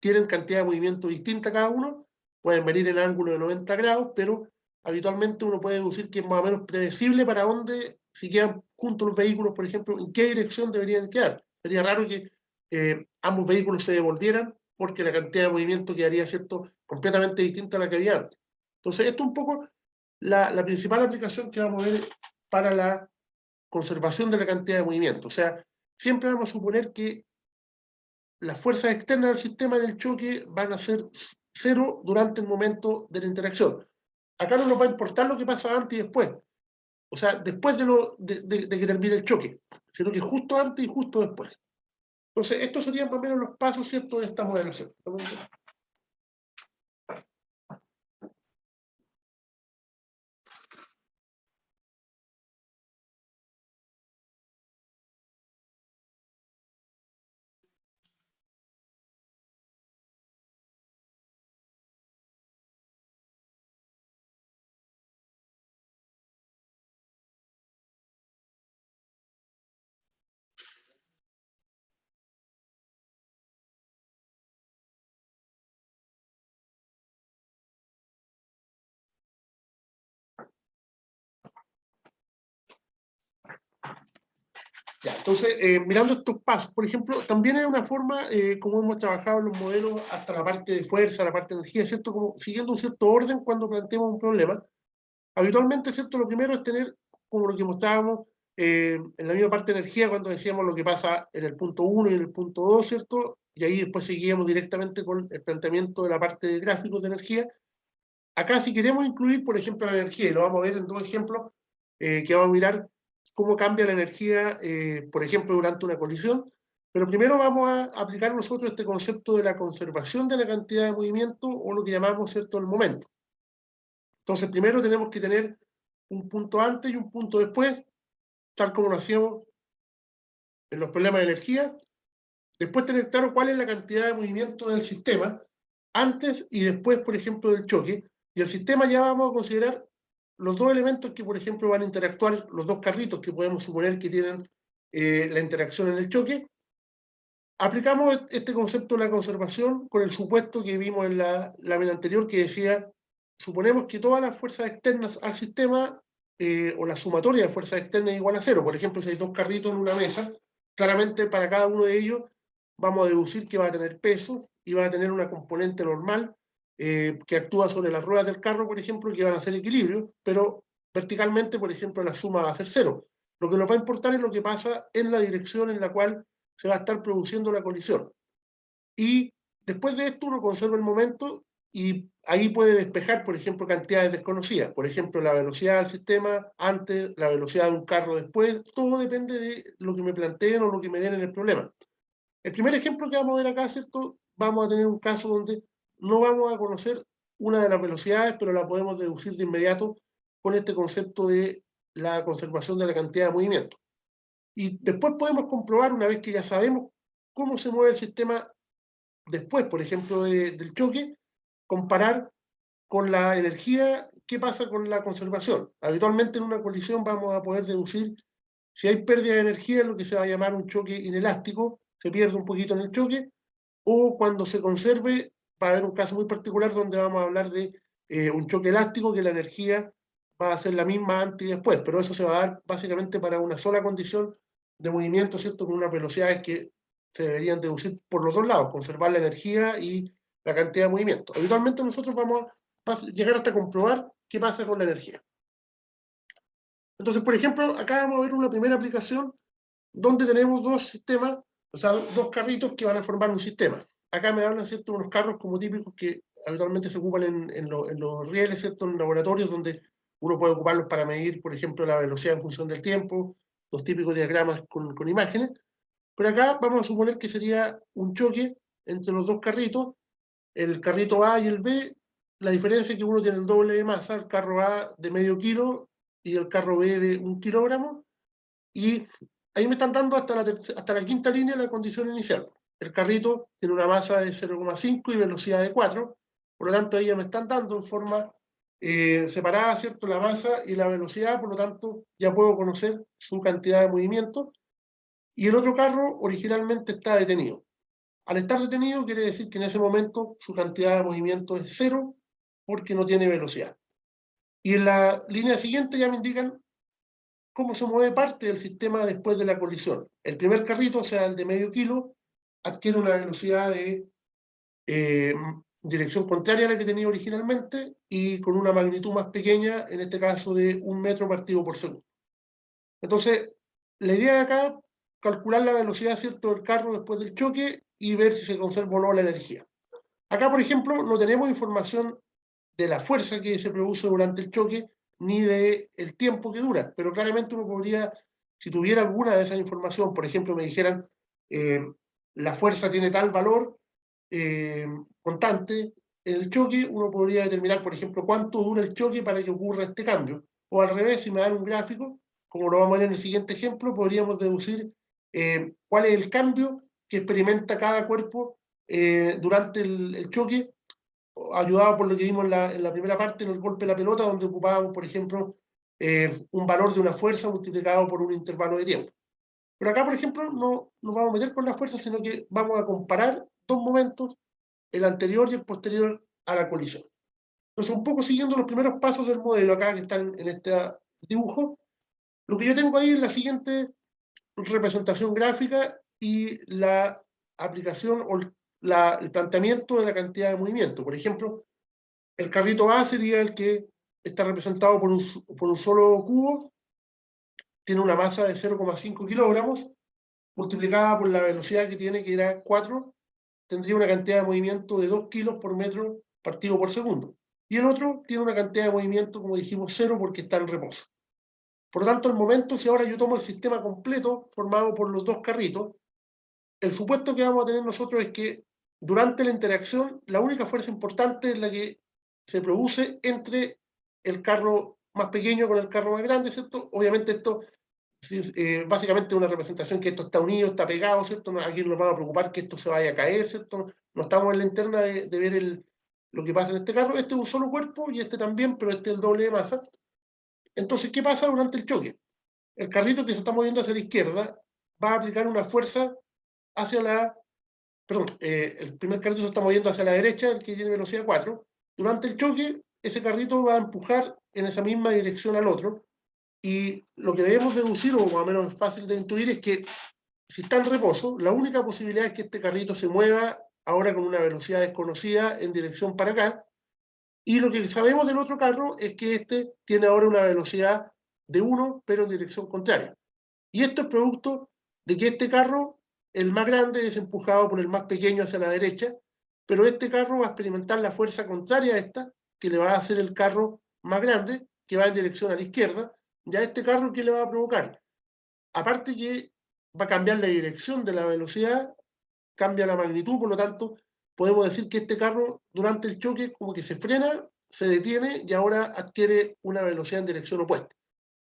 tienen cantidad de movimiento distinta cada uno, pueden venir en ángulo de 90 grados, pero habitualmente uno puede deducir que es más o menos predecible para dónde, si quedan juntos los vehículos, por ejemplo, en qué dirección deberían quedar. Sería raro que ambos vehículos se devolvieran, porque la cantidad de movimiento quedaría, ¿cierto?, completamente distinta a la que había antes. Entonces, esto es un poco la principal aplicación que vamos a ver para la conservación de la cantidad de movimiento. O sea, siempre vamos a suponer que las fuerzas externas del sistema del choque van a ser cero durante el momento de la interacción. Acá no nos va a importar lo que pasa antes y después. O sea, después de que termine el choque, sino que justo antes y justo después. Entonces, estos serían más o menos los pasos, ¿cierto?, de esta modelación. Ya, entonces, mirando estos pasos, por ejemplo, también es una forma, como hemos trabajado en los modelos, hasta la parte de fuerza, la parte de energía, ¿cierto? Como siguiendo un cierto orden cuando planteamos un problema. Habitualmente, ¿cierto? Lo primero es tener, como lo que mostrábamos, en la misma parte de energía, cuando decíamos lo que pasa en el punto 1 y en el punto 2, ¿cierto? Y ahí después seguíamos directamente con el planteamiento de la parte de gráficos de energía. Acá, si queremos incluir, por ejemplo, la energía, y lo vamos a ver en dos ejemplos, que vamos a mirar cómo cambia la energía, por ejemplo, durante una colisión. Pero primero vamos a aplicar nosotros este concepto de la conservación de la cantidad de movimiento, o lo que llamamos, ¿cierto?, el momento. Entonces, primero tenemos que tener un punto antes y un punto después, tal como lo hacíamos en los problemas de energía. Después tener claro cuál es la cantidad de movimiento del sistema, antes y después, por ejemplo, del choque. Y el sistema ya vamos a considerar los dos elementos que, por ejemplo, van a interactuar, los dos carritos que podemos suponer que tienen la interacción en el choque. Aplicamos este concepto de la conservación con el supuesto que vimos en la lámina anterior, que decía, suponemos que todas las fuerzas externas al sistema, o la sumatoria de fuerzas externas es igual a cero. Por ejemplo, si hay dos carritos en una mesa, claramente para cada uno de ellos vamos a deducir que va a tener peso y va a tener una componente normal, que actúa sobre las ruedas del carro, por ejemplo, que van a hacer equilibrio, pero verticalmente, por ejemplo, la suma va a ser cero. Lo que nos va a importar es lo que pasa en la dirección en la cual se va a estar produciendo la colisión. Y después de esto uno conserva el momento y ahí puede despejar, por ejemplo, cantidades desconocidas. Por ejemplo, la velocidad del sistema antes, la velocidad de un carro después. Todo depende de lo que me planteen o lo que me den en el problema. El primer ejemplo que vamos a ver acá, ¿cierto? Vamos a tener un caso donde no vamos a conocer una de las velocidades, pero la podemos deducir de inmediato con este concepto de la conservación de la cantidad de movimiento. Y después podemos comprobar, una vez que ya sabemos cómo se mueve el sistema después, por ejemplo, del choque, comparar con la energía, qué pasa con la conservación. Habitualmente en una colisión vamos a poder deducir si hay pérdida de energía, lo que se va a llamar un choque inelástico, se pierde un poquito en el choque, o cuando se conserve, va a haber un caso muy particular donde vamos a hablar de un choque elástico, que la energía va a ser la misma antes y después, pero eso se va a dar básicamente para una sola condición de movimiento, ¿cierto?, con unas velocidades que se deberían deducir por los dos lados, conservar la energía y la cantidad de movimiento. Habitualmente nosotros vamos a llegar hasta comprobar qué pasa con la energía. Entonces, por ejemplo, acá vamos a ver una primera aplicación donde tenemos dos sistemas, o sea, dos carritos que van a formar un sistema. Acá me hablan, ¿cierto?, unos carros como típicos que habitualmente se ocupan en los rieles, ¿cierto?, en laboratorios donde uno puede ocuparlos para medir, por ejemplo, la velocidad en función del tiempo, los típicos diagramas con imágenes. Pero acá vamos a suponer que sería un choque entre los dos carritos, el carrito A y el B. La diferencia es que uno tiene el doble de masa, el carro A de medio kilo y el carro B de 1 kilogramo, y ahí me están dando hasta la quinta línea la condición inicial. El carrito tiene una masa de 0,5 y velocidad de 4, por lo tanto ahí ya me están dando en forma separada, ¿cierto?, la masa y la velocidad, por lo tanto ya puedo conocer su cantidad de movimiento. Y el otro carro originalmente está detenido. Al estar detenido quiere decir que en ese momento su cantidad de movimiento es cero porque no tiene velocidad. Y en la línea siguiente ya me indican cómo se mueve parte del sistema después de la colisión. El primer carrito, o sea, el de medio kilo, adquiere una velocidad de dirección contraria a la que tenía originalmente y con una magnitud más pequeña, en este caso de 1 metro partido por segundo. Entonces, la idea de acá, calcular la velocidad, ¿cierto?, del carro después del choque y ver si se conserva o no la energía. Acá, por ejemplo, no tenemos información de la fuerza que se produce durante el choque, ni de el tiempo que dura, pero claramente uno podría, si tuviera alguna de esa información, por ejemplo, me dijeran, la fuerza tiene tal valor constante en el choque, uno podría determinar, por ejemplo, cuánto dura el choque para que ocurra este cambio. O al revés, si me dan un gráfico, como lo vamos a ver en el siguiente ejemplo, podríamos deducir cuál es el cambio que experimenta cada cuerpo durante el choque, ayudado por lo que vimos en la primera parte, en el golpe de la pelota, donde ocupábamos, por ejemplo, un valor de una fuerza multiplicado por un intervalo de tiempo. Pero acá, por ejemplo, no nos vamos a meter con la fuerza, sino que vamos a comparar dos momentos, el anterior y el posterior a la colisión. Entonces, un poco siguiendo los primeros pasos del modelo acá que están en este dibujo, lo que yo tengo ahí es la siguiente representación gráfica y la aplicación o el planteamiento de la cantidad de movimiento. Por ejemplo, el carrito A sería el que está representado por un solo cubo, tiene una masa de 0,5 kilogramos, multiplicada por la velocidad que tiene, que era 4, tendría una cantidad de movimiento de 2 kilos por metro partido por segundo. Y el otro tiene una cantidad de movimiento, como dijimos, 0 porque está en reposo. Por lo tanto, al momento, si ahora yo tomo el sistema completo formado por los dos carritos, el supuesto que vamos a tener nosotros es que durante la interacción, la única fuerza importante es la que se produce entre el carro más pequeño con el carro más grande, ¿cierto? Obviamente esto básicamente una representación que esto está unido, está pegado, ¿cierto? Aquí no nos vamos a preocupar que esto se vaya a caer, ¿cierto? No estamos en la interna de ver lo que pasa en este carro. Este es un solo cuerpo y este también, pero este es el doble de masa. Entonces, ¿qué pasa durante el choque? El carrito que se está moviendo hacia la izquierda va a aplicar una fuerza hacia la... Perdón, el primer carrito se está moviendo hacia la derecha, el que tiene velocidad 4. Durante el choque, ese carrito va a empujar en esa misma dirección al otro. Y lo que debemos deducir, o más o menos fácil de intuir, es que si está en reposo, la única posibilidad es que este carrito se mueva ahora con una velocidad desconocida en dirección para acá. Y lo que sabemos del otro carro es que este tiene ahora una velocidad de 1, pero en dirección contraria. Y esto es producto de que este carro, el más grande, es empujado por el más pequeño hacia la derecha, pero este carro va a experimentar la fuerza contraria a esta, que le va a hacer el carro más grande, que va en dirección a la izquierda. Ya este carro, ¿qué le va a provocar? Aparte que va a cambiar la dirección de la velocidad, cambia la magnitud, por lo tanto, podemos decir que este carro durante el choque como que se frena, se detiene y ahora adquiere una velocidad en dirección opuesta.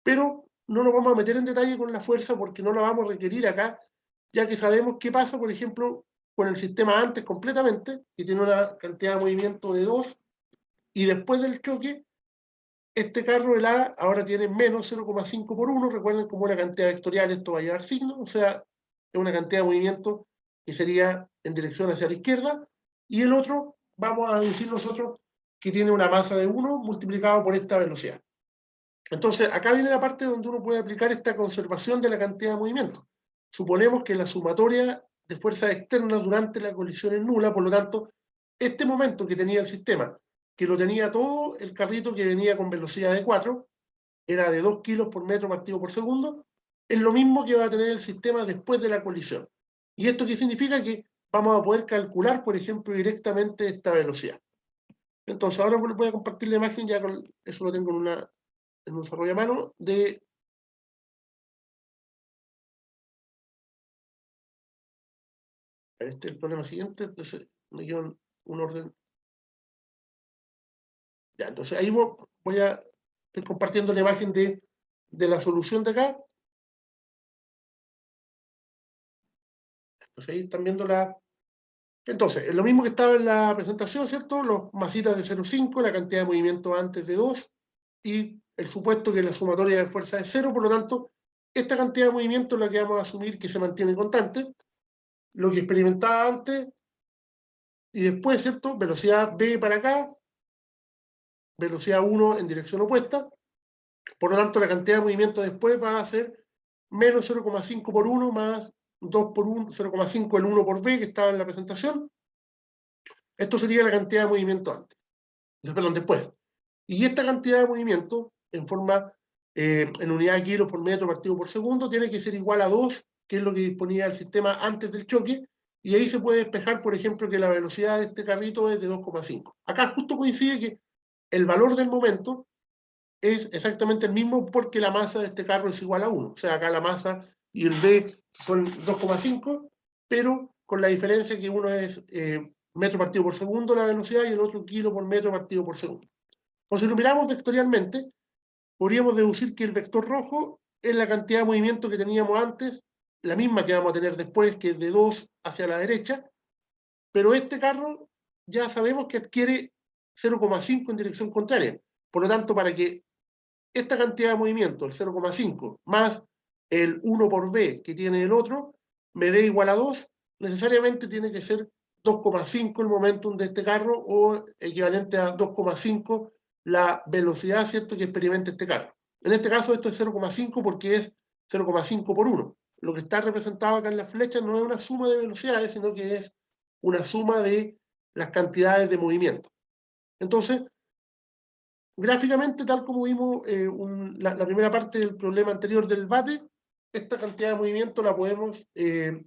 Pero no nos vamos a meter en detalle con la fuerza porque no la vamos a requerir acá, ya que sabemos qué pasa, por ejemplo, con el sistema antes completamente, que tiene una cantidad de movimiento de 2, y después del choque, este carro, el A, ahora tiene menos 0,5 por 1, recuerden como una cantidad vectorial esto va a llevar signo, o sea, es una cantidad de movimiento que sería en dirección hacia la izquierda, y el otro, vamos a decir nosotros, que tiene una masa de 1 multiplicado por esta velocidad. Entonces, acá viene la parte donde uno puede aplicar esta conservación de la cantidad de movimiento. Suponemos que la sumatoria de fuerzas externas durante la colisión es nula, por lo tanto, este momento que tenía el sistema, que lo tenía todo el carrito que venía con velocidad de 4, era de 2 kilos por metro partido por segundo, es lo mismo que va a tener el sistema después de la colisión. ¿Y esto qué significa? Que vamos a poder calcular, por ejemplo, directamente esta velocidad. Entonces, ahora voy a compartir la imagen, ya con eso lo tengo en un desarrollo a mano, de... Este es el problema siguiente, entonces me quedo un orden. Ya, entonces ahí estoy compartiendo la imagen de la solución de acá. Entonces ahí están viendo la... Entonces, es lo mismo que estaba en la presentación, ¿cierto? Los masitas de 0,5, la cantidad de movimiento antes de 2, y el supuesto que la sumatoria de fuerza es 0, por lo tanto, esta cantidad de movimiento es la que vamos a asumir que se mantiene constante. lo que experimentaba antes, y después, ¿cierto? Velocidad v para acá, velocidad 1 en dirección opuesta. Por lo tanto, la cantidad de movimiento después va a ser menos 0,5 por 1 más 2 por 1, 0,5 el 1 por v, que estaba en la presentación. Esto sería la cantidad de movimiento antes. Perdón, después. Y esta cantidad de movimiento, en forma, en unidad de kilos por metro partido por segundo, tiene que ser igual a 2, que es lo que disponía el sistema antes del choque, y ahí se puede despejar, por ejemplo, que la velocidad de este carrito es de 2,5. Acá justo coincide que el valor del momento es exactamente el mismo porque la masa de este carro es igual a 1. O sea, acá la masa y el v son 2,5, pero con la diferencia que uno es metro partido por segundo la velocidad y el otro kilo por metro partido por segundo. O si lo miramos vectorialmente, podríamos deducir que el vector rojo es la cantidad de movimiento que teníamos antes, la misma que vamos a tener después, que es de 2 hacia la derecha, pero este carro ya sabemos que adquiere 0,5 en dirección contraria. Por lo tanto, para que esta cantidad de movimiento, el 0,5, más el 1 por v que tiene el otro, me dé igual a 2, necesariamente tiene que ser 2,5 el momentum de este carro o equivalente a 2,5 la velocidad, ¿cierto?, que experimenta este carro. En este caso esto es 0,5 porque es 0,5 por 1. Lo que está representado acá en la flecha no es una suma de velocidades, sino que es una suma de las cantidades de movimiento. Entonces, gráficamente, tal como vimos la primera parte del problema anterior del bate, esta cantidad de movimiento la podemos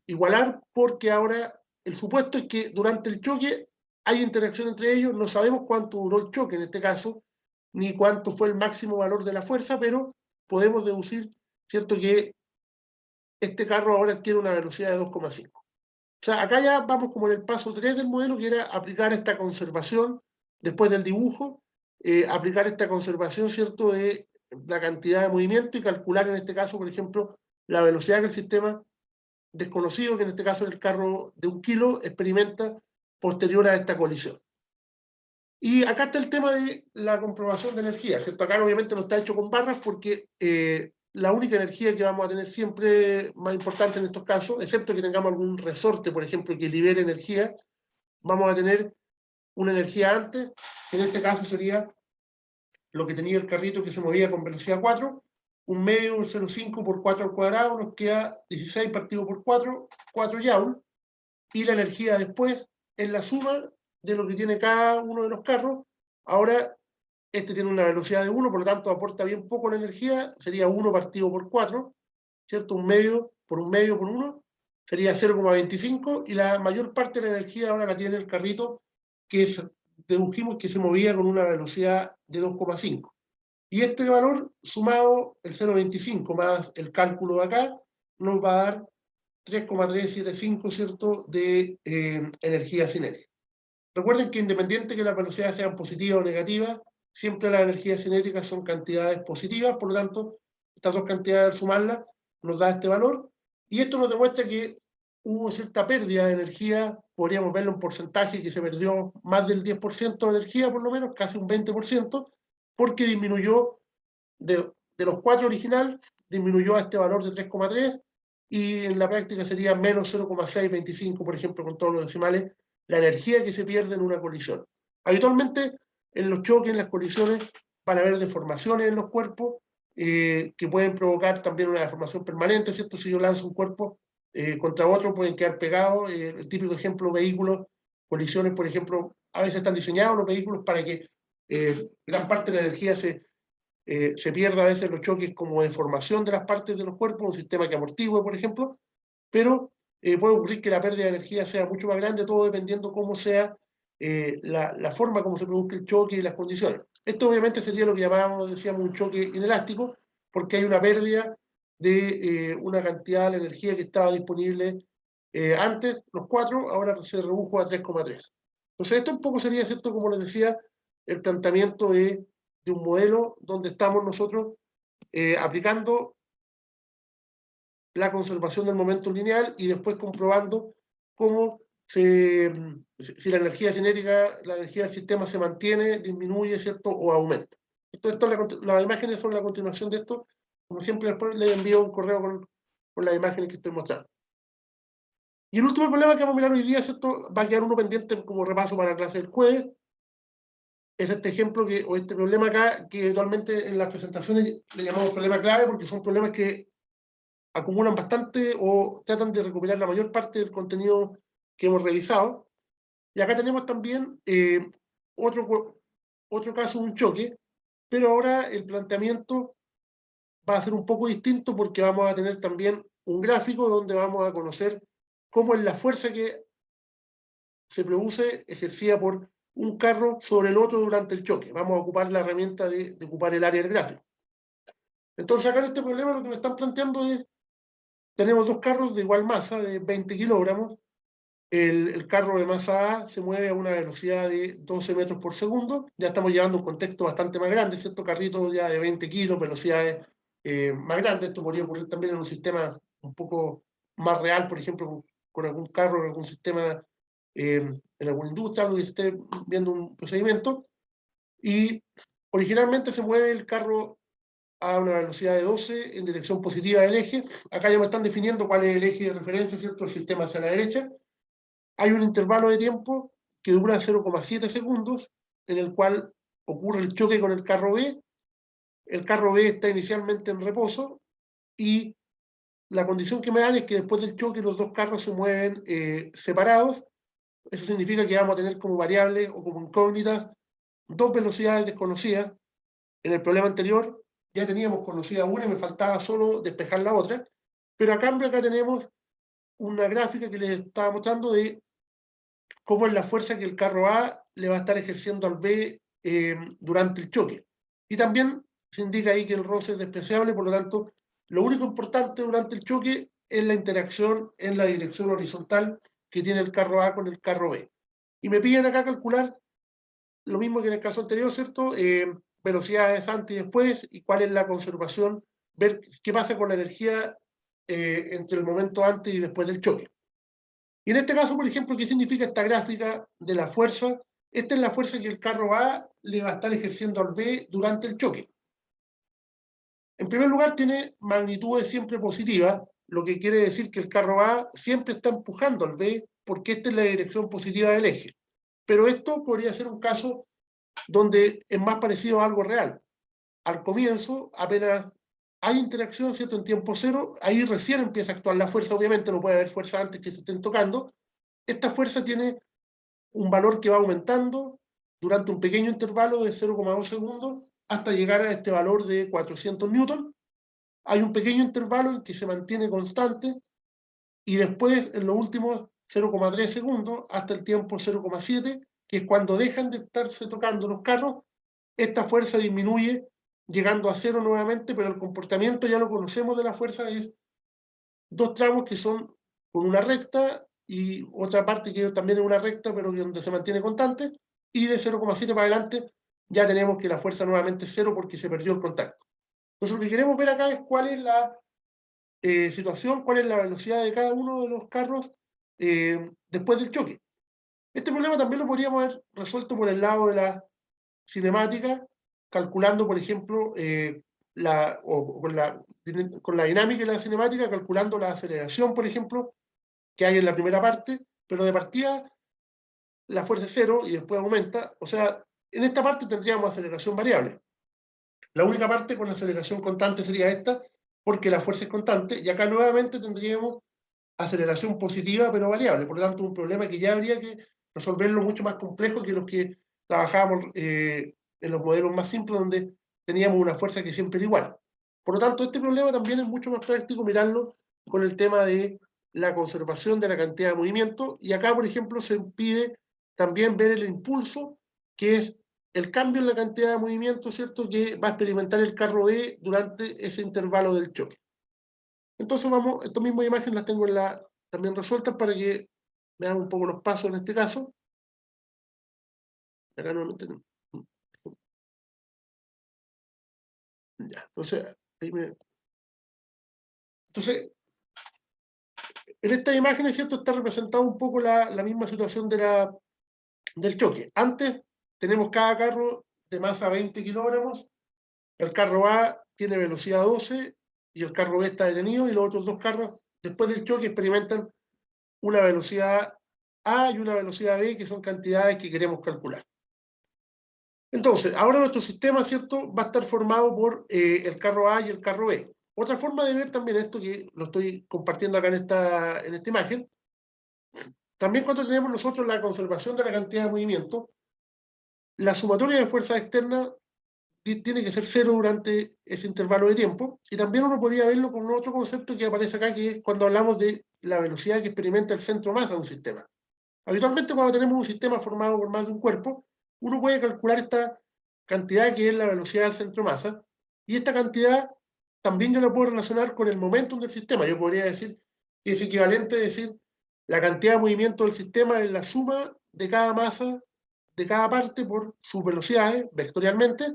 igualar porque ahora el supuesto es que durante el choque hay interacción entre ellos, no sabemos cuánto duró el choque en este caso, ni cuánto fue el máximo valor de la fuerza, pero podemos deducir, ¿cierto?, que este carro ahora adquiere una velocidad de 2,5. O sea, acá ya vamos como en el paso 3 del modelo, que era aplicar esta conservación después del dibujo, aplicar esta conservación, ¿cierto?, de la cantidad de movimiento y calcular en este caso, por ejemplo, la velocidad que el sistema desconocido, que en este caso es el carro de 1 kilo, experimenta posterior a esta colisión. Y acá está el tema de la comprobación de energía, ¿cierto? Acá obviamente no está hecho con barras porque la única energía que vamos a tener siempre más importante en estos casos, excepto que tengamos algún resorte, por ejemplo, que libere energía, vamos a tener una energía antes, que en este caso sería lo que tenía el carrito que se movía con velocidad 4, un medio, un 0,5 por 4 al cuadrado, nos queda 16 partido por 4, 4 joule, y la energía después es la suma de lo que tiene cada uno de los carros. Ahora, este tiene una velocidad de 1, por lo tanto aporta bien poco la energía, sería 1 partido por 4, ¿cierto? Un medio por 1, sería 0,25, y la mayor parte de la energía ahora la tiene el carrito, que dedujimos que se movía con una velocidad de 2,5. Y este valor, sumado el 0,25 más el cálculo de acá, nos va a dar 3,375, ¿cierto?, de energía cinética. Recuerden que independiente que las velocidades sean positivas o negativas, siempre las energías cinéticas son cantidades positivas, por lo tanto, estas dos cantidades al sumarlas nos da este valor, y esto nos demuestra que hubo cierta pérdida de energía, podríamos verlo en porcentaje, que se perdió más del 10% de energía, por lo menos, casi un 20%, porque disminuyó de los 4 original, disminuyó a este valor de 3,3, y en la práctica sería menos 0,625, por ejemplo, con todos los decimales, la energía que se pierde en una colisión. Habitualmente, en los choques, en las colisiones, van a haber deformaciones en los cuerpos que pueden provocar también una deformación permanente, ¿cierto? Si yo lanzo un cuerpo contra otro, pueden quedar pegados. El típico ejemplo, vehículos, colisiones, por ejemplo, a veces están diseñados los vehículos para que gran parte de la energía se pierde a veces los choques como deformación de las partes de los cuerpos, un sistema que amortigue, por ejemplo, pero puede ocurrir que la pérdida de energía sea mucho más grande, todo dependiendo cómo sea la forma como se produzca el choque y las condiciones. Esto obviamente sería lo que llamábamos, decíamos, un choque inelástico, porque hay una pérdida de una cantidad de energía que estaba disponible antes, los 4, ahora se redujo a 3,3. Entonces esto un poco sería, ¿cierto?, como les decía, el planteamiento de un modelo donde estamos nosotros aplicando la conservación del momento lineal y después comprobando cómo si la energía cinética, la energía del sistema se mantiene, disminuye, ¿cierto?, o aumenta. Las imágenes son la continuación de esto. Como siempre, después les envío un correo con las imágenes que estoy mostrando. Y el último problema que vamos a mirar hoy día, ¿cierto? Va a quedar uno pendiente como repaso para la clase del jueves, es este ejemplo o este problema acá, que actualmente en las presentaciones le llamamos problema clave, porque son problemas que acumulan bastante o tratan de recuperar la mayor parte del contenido que hemos revisado. Y acá tenemos también otro caso, un choque, pero ahora el planteamiento va a ser un poco distinto porque vamos a tener también un gráfico donde vamos a conocer cómo es la fuerza que se produce ejercida por un carro sobre el otro durante el choque. Vamos a ocupar la herramienta de ocupar el área del gráfico. Entonces acá en este problema lo que me están planteando es, tenemos dos carros de igual masa, de 20 kilogramos. El carro de masa A se mueve a una velocidad de 12 metros por segundo. Ya estamos llevando un contexto bastante más grande, ¿cierto? Carritos ya de 20 kilos, velocidades más grandes. Esto podría ocurrir también en un sistema un poco más real, por ejemplo, con algún carro, en algún sistema, en alguna industria, algo que se esté viendo un procedimiento. Y originalmente se mueve el carro a una velocidad de 12 en dirección positiva del eje. Acá ya me están definiendo cuál es el eje de referencia, ¿cierto? El sistema hacia la derecha. Hay un intervalo de tiempo que dura 0,7 segundos, en el cual ocurre el choque con el carro B. El carro B está inicialmente en reposo y la condición que me dan es que después del choque los dos carros se mueven separados. Eso significa que vamos a tener como variables o como incógnitas dos velocidades desconocidas. En el problema anterior ya teníamos conocida una y me faltaba solo despejar la otra, pero a cambio acá tenemos una gráfica que les estaba mostrando de cómo es la fuerza que el carro A le va a estar ejerciendo al B durante el choque. Y también se indica ahí que el roce es despreciable, por lo tanto, lo único importante durante el choque es la interacción en la dirección horizontal que tiene el carro A con el carro B. Y me piden acá calcular lo mismo que en el caso anterior, ¿cierto? Velocidades antes y después, y cuál es la conservación, ver qué pasa con la energía entre el momento antes y después del choque. Y en este caso, por ejemplo, ¿qué significa esta gráfica de la fuerza? Esta es la fuerza que el carro A le va a estar ejerciendo al B durante el choque. En primer lugar, tiene magnitudes siempre positivas, lo que quiere decir que el carro A siempre está empujando al B porque esta es la dirección positiva del eje. Pero esto podría ser un caso donde es más parecido a algo real. Al comienzo, apenas hay interacción, ¿cierto? En tiempo cero, ahí recién empieza a actuar la fuerza, obviamente no puede haber fuerza antes que se estén tocando. Esta fuerza tiene un valor que va aumentando durante un pequeño intervalo de 0,2 segundos hasta llegar a este valor de 400 newton. Hay un pequeño intervalo en que se mantiene constante y después en los últimos 0,3 segundos hasta el tiempo 0,7, que es cuando dejan de estarse tocando los carros, esta fuerza disminuye llegando a cero nuevamente, pero el comportamiento ya lo conocemos de la fuerza, es dos tramos que son con una recta y otra parte que también es una recta, pero donde se mantiene constante, y de 0,7 para adelante ya tenemos que la fuerza nuevamente es cero porque se perdió el contacto. Entonces lo que queremos ver acá es cuál es la situación, cuál es la velocidad de cada uno de los carros después del choque. Este problema también lo podríamos haber resuelto por el lado de la cinemática, calculando, por ejemplo, con la dinámica de la cinemática, calculando la aceleración, por ejemplo, que hay en la primera parte, pero de partida la fuerza es cero y después aumenta. O sea, en esta parte tendríamos aceleración variable. La única parte con aceleración constante sería esta, porque la fuerza es constante, y acá nuevamente tendríamos aceleración positiva pero variable. Por lo tanto, un problema que ya habría que resolverlo mucho más complejo que los que trabajábamos en los modelos más simples, donde teníamos una fuerza que siempre era igual. Por lo tanto, este problema también es mucho más práctico mirarlo con el tema de la conservación de la cantidad de movimiento, y acá, por ejemplo, se pide también ver el impulso, que es el cambio en la cantidad de movimiento, ¿cierto?, que va a experimentar el carro B durante ese intervalo del choque. Entonces vamos, estas mismas imágenes las tengo también resueltas para que vean un poco los pasos en este caso. Acá nuevamente. Ya, entonces, entonces, en estas imágenes, ¿cierto?, está representada un poco la misma situación del choque. Antes tenemos cada carro de masa 20 kilogramos, el carro A tiene velocidad 12 y el carro B está detenido, y los otros dos carros, después del choque, experimentan una velocidad A y una velocidad B, que son cantidades que queremos calcular. Entonces, ahora nuestro sistema, ¿cierto?, va a estar formado por el carro A y el carro B. Otra forma de ver también esto, que lo estoy compartiendo acá en esta imagen, también cuando tenemos nosotros la conservación de la cantidad de movimiento, la sumatoria de fuerzas externas tiene que ser cero durante ese intervalo de tiempo, y también uno podría verlo con otro concepto que aparece acá, que es cuando hablamos de la velocidad que experimenta el centro masa de un sistema. Habitualmente, cuando tenemos un sistema formado por más de un cuerpo, uno puede calcular esta cantidad, que es la velocidad del centro masa, y esta cantidad también yo la puedo relacionar con el momentum del sistema. Yo podría decir que es equivalente a decir la cantidad de movimiento del sistema es la suma de cada masa de cada parte por sus velocidades vectorialmente,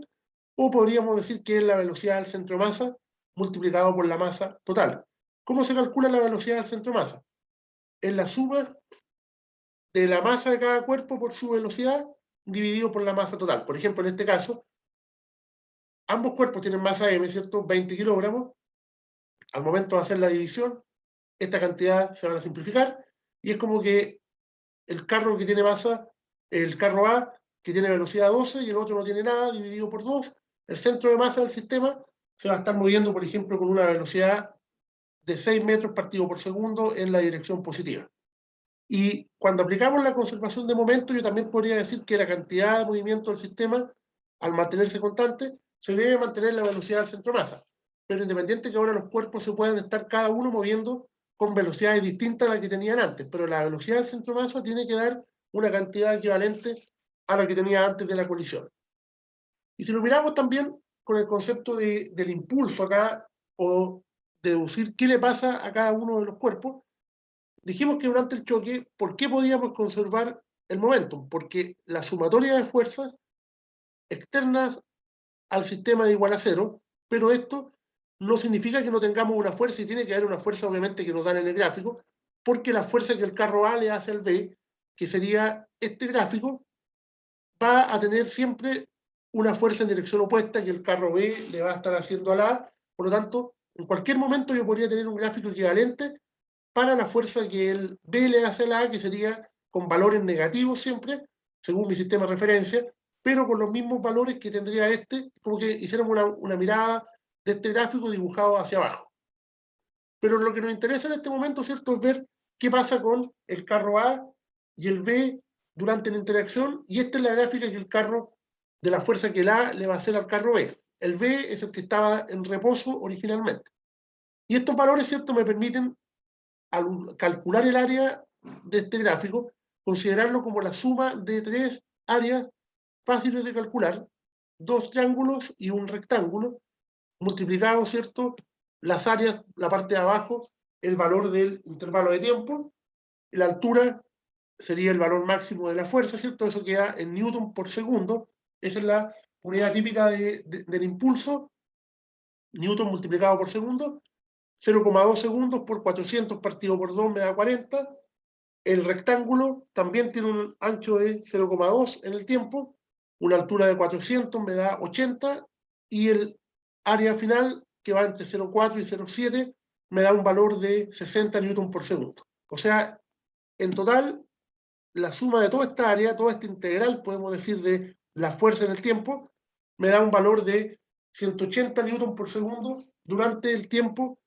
o podríamos decir que es la velocidad del centro masa multiplicado por la masa total. ¿Cómo se calcula la velocidad del centro masa? Es la suma de la masa de cada cuerpo por su velocidad dividido por la masa total. Por ejemplo, en este caso, ambos cuerpos tienen masa m, ¿cierto? 20 kilogramos. Al momento de hacer la división, esta cantidad se van a simplificar, y es como que el carro que tiene masa, el carro A, que tiene velocidad 12 y el otro no tiene nada, dividido por 2, el centro de masa del sistema se va a estar moviendo, por ejemplo, con una velocidad de 6 metros partido por segundo en la dirección positiva. Y cuando aplicamos la conservación de momento, yo también podría decir que la cantidad de movimiento del sistema, al mantenerse constante, se debe mantener la velocidad del centro masa. Pero independiente que ahora los cuerpos se puedan estar cada uno moviendo con velocidades distintas a las que tenían antes, pero la velocidad del centro masa tiene que dar una cantidad equivalente a la que tenía antes de la colisión. Y si lo miramos también con el concepto del impulso acá, o deducir qué le pasa a cada uno de los cuerpos, dijimos que durante el choque, ¿por qué podíamos conservar el momentum? Porque la sumatoria de fuerzas externas al sistema es igual a cero, pero esto no significa que no tengamos una fuerza, y tiene que haber una fuerza, obviamente, que nos dan en el gráfico, porque la fuerza que el carro A le hace al B, que sería este gráfico, va a tener siempre una fuerza en dirección opuesta que el carro B le va a estar haciendo a la A. Por lo tanto, en cualquier momento yo podría tener un gráfico equivalente para la fuerza que el B le hace a la A, que sería con valores negativos siempre, según mi sistema de referencia, pero con los mismos valores que tendría este, como que hiciéramos una mirada de este gráfico dibujado hacia abajo. Pero lo que nos interesa en este momento, ¿cierto?, es ver qué pasa con el carro A y el B durante la interacción, y esta es la gráfica que el carro, de la fuerza que el A le va a hacer al carro B. El B es el que estaba en reposo originalmente. Y estos valores, ¿cierto?, me permiten, al calcular el área de este gráfico, considerarlo como la suma de tres áreas fáciles de calcular, dos triángulos y un rectángulo, multiplicado, ¿cierto?, las áreas, la parte de abajo, el valor del intervalo de tiempo, la altura sería el valor máximo de la fuerza, ¿cierto? Eso queda en newton por segundo. Esa es la unidad típica del impulso, newton multiplicado por segundo. 0,2 segundos por 400 partido por 2 me da 40. El rectángulo también tiene un ancho de 0,2 en el tiempo, una altura de 400 me da 80, y el área final, que va entre 0,4 y 0,7, me da un valor de 60 newton por segundo. O sea, en total, la suma de toda esta área, toda esta integral, podemos decir, de la fuerza en el tiempo, me da un valor de 180 newton por segundo durante el tiempo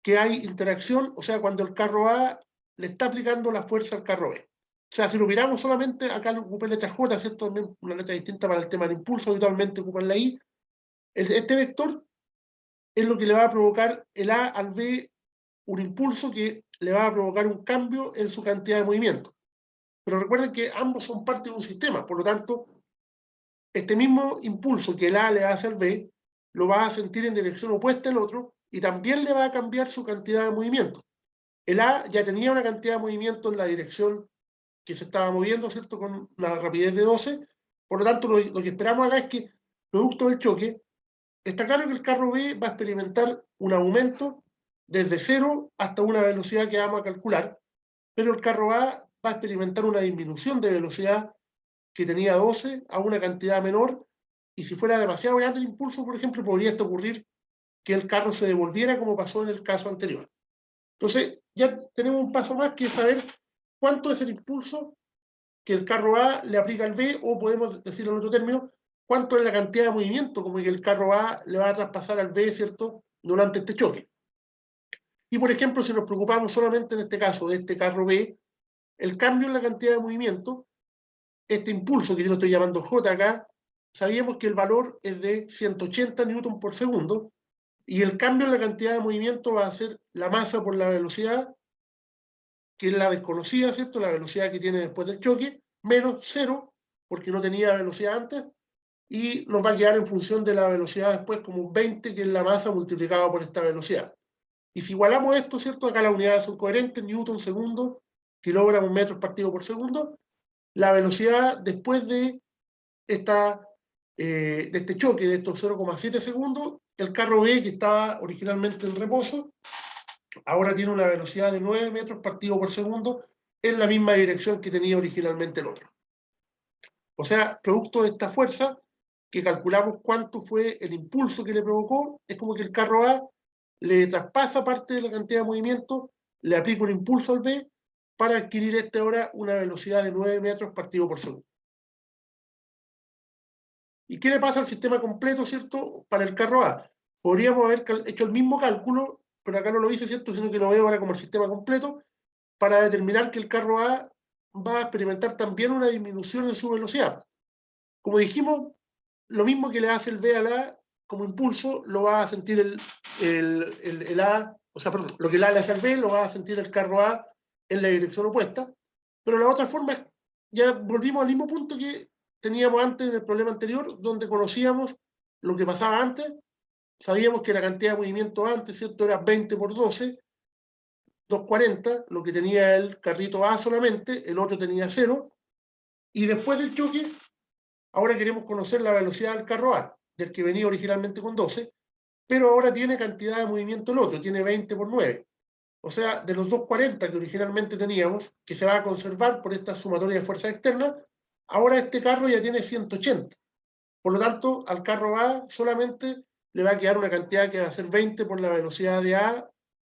que hay interacción, o sea, cuando el carro A le está aplicando la fuerza al carro B. O sea, si lo miramos solamente, acá lo ocupé letra J, ¿cierto? También una letra distinta para el tema del impulso, habitualmente ocupan la I. Este vector es lo que le va a provocar el A al B, un impulso que le va a provocar un cambio en su cantidad de movimiento. Pero recuerden que ambos son parte de un sistema, por lo tanto, este mismo impulso que el A le hace al B, lo va a sentir en dirección opuesta al otro, y también le va a cambiar su cantidad de movimiento. El A ya tenía una cantidad de movimiento en la dirección que se estaba moviendo, ¿cierto?, con una rapidez de 12. Por lo tanto, lo que esperamos acá es que, producto del choque, está claro que el carro B va a experimentar un aumento desde 0 hasta una velocidad que vamos a calcular, pero el carro A va a experimentar una disminución de velocidad que tenía 12 a una cantidad menor, y si fuera demasiado grande el impulso, por ejemplo, podría esto ocurrir que el carro se devolviera, como pasó en el caso anterior. Entonces, ya tenemos un paso más, que es saber cuánto es el impulso que el carro A le aplica al B, o podemos decirlo en otro término, cuánto es la cantidad de movimiento como que el carro A le va a traspasar al B, ¿cierto?, durante este choque. Y, por ejemplo, si nos preocupamos solamente en este caso de este carro B, el cambio en la cantidad de movimiento, este impulso que yo lo estoy llamando J acá, sabíamos que el valor es de 180 newton por segundo, y el cambio en la cantidad de movimiento va a ser la masa por la velocidad, que es la desconocida, ¿cierto?, la velocidad que tiene después del choque, menos 0, porque no tenía velocidad antes, y nos va a quedar en función de la velocidad después como un 20, que es la masa multiplicado por esta velocidad. Y si igualamos esto, ¿cierto?, acá las unidades son coherentes, newton segundo, kilogramos metros partido por segundo, la velocidad después de este choque, de estos 0,7 segundos, el carro B, que estaba originalmente en reposo, ahora tiene una velocidad de 9 metros partido por segundo, en la misma dirección que tenía originalmente el otro. O sea, producto de esta fuerza, que calculamos cuánto fue el impulso que le provocó, es como que el carro A le traspasa parte de la cantidad de movimiento, le aplica un impulso al B, para adquirir ahora una velocidad de 9 metros partido por segundo. ¿Y qué le pasa al sistema completo, cierto, para el carro A? Podríamos haber hecho el mismo cálculo, pero acá no lo hice, cierto, sino que lo veo ahora como el sistema completo, para determinar que el carro A va a experimentar también una disminución en su velocidad. Como dijimos, lo mismo que le hace el B al A como impulso, lo va a sentir el A, o sea, perdón, lo que el A le hace al B, lo va a sentir el carro A en la dirección opuesta. Pero la otra forma es, ya volvimos al mismo punto que teníamos antes en el problema anterior, donde conocíamos lo que pasaba antes, sabíamos que la cantidad de movimiento antes, ¿cierto?, era 20 por 12, 240, lo que tenía el carrito A solamente, el otro tenía 0, y después del choque, ahora queremos conocer la velocidad del carro A, del que venía originalmente con 12, pero ahora tiene cantidad de movimiento el otro, tiene 20 por 9. O sea, de los 240 que originalmente teníamos, que se va a conservar por esta sumatoria de fuerzas externas, ahora este carro ya tiene 180. Por lo tanto, al carro A solamente le va a quedar una cantidad que va a ser 20 por la velocidad de A,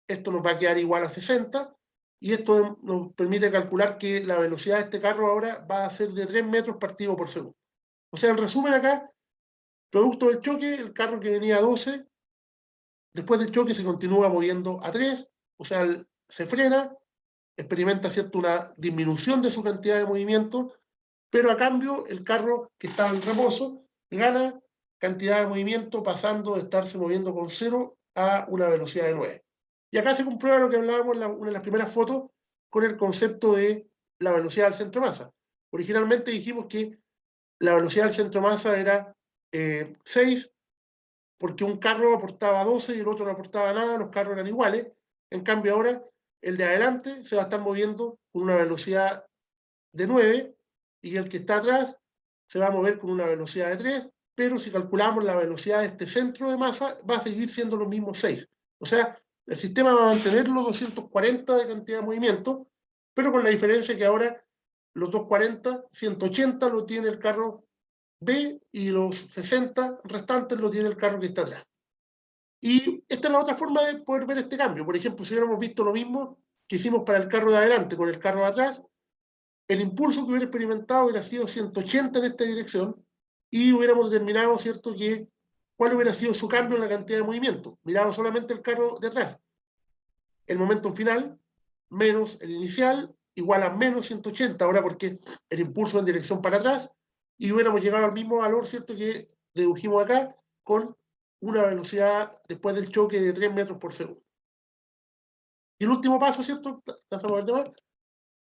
esto nos va a quedar igual a 60, y esto nos permite calcular que la velocidad de este carro ahora va a ser de 3 metros partido por segundo. O sea, en resumen acá, producto del choque, el carro que venía a 12, después del choque se continúa moviendo a 3, o sea, se frena, experimenta, ¿cierto?, una disminución de su cantidad de movimiento, pero a cambio el carro que estaba en reposo gana cantidad de movimiento, pasando de estarse moviendo con 0 a una velocidad de 9. Y acá se comprueba lo que hablábamos en una de las primeras fotos con el concepto de la velocidad del centro de masa. Originalmente dijimos que la velocidad del centro de masa era 6, porque un carro aportaba 12 y el otro no aportaba nada, los carros eran iguales. En cambio ahora el de adelante se va a estar moviendo con una velocidad de 9, y el que está atrás se va a mover con una velocidad de 3, pero si calculamos la velocidad de este centro de masa, va a seguir siendo los mismos 6. O sea, el sistema va a mantener los 240 de cantidad de movimiento, pero con la diferencia que ahora los 240, 180 lo tiene el carro B, y los 60 restantes lo tiene el carro que está atrás. Y esta es la otra forma de poder ver este cambio. Por ejemplo, si hubiéramos visto lo mismo que hicimos para el carro de adelante con el carro de atrás, el impulso que hubiera experimentado hubiera sido 180 en esta dirección, y hubiéramos determinado, ¿cierto?, que cuál hubiera sido su cambio en la cantidad de movimiento. Mirado solamente el carro de atrás. El momento final menos el inicial igual a menos 180, ahora porque el impulso en dirección para atrás, y hubiéramos llegado al mismo valor, ¿cierto?, que dedujimos acá, con una velocidad después del choque de 3 metros por segundo. Y el último paso, ¿cierto? Pasamos al tema.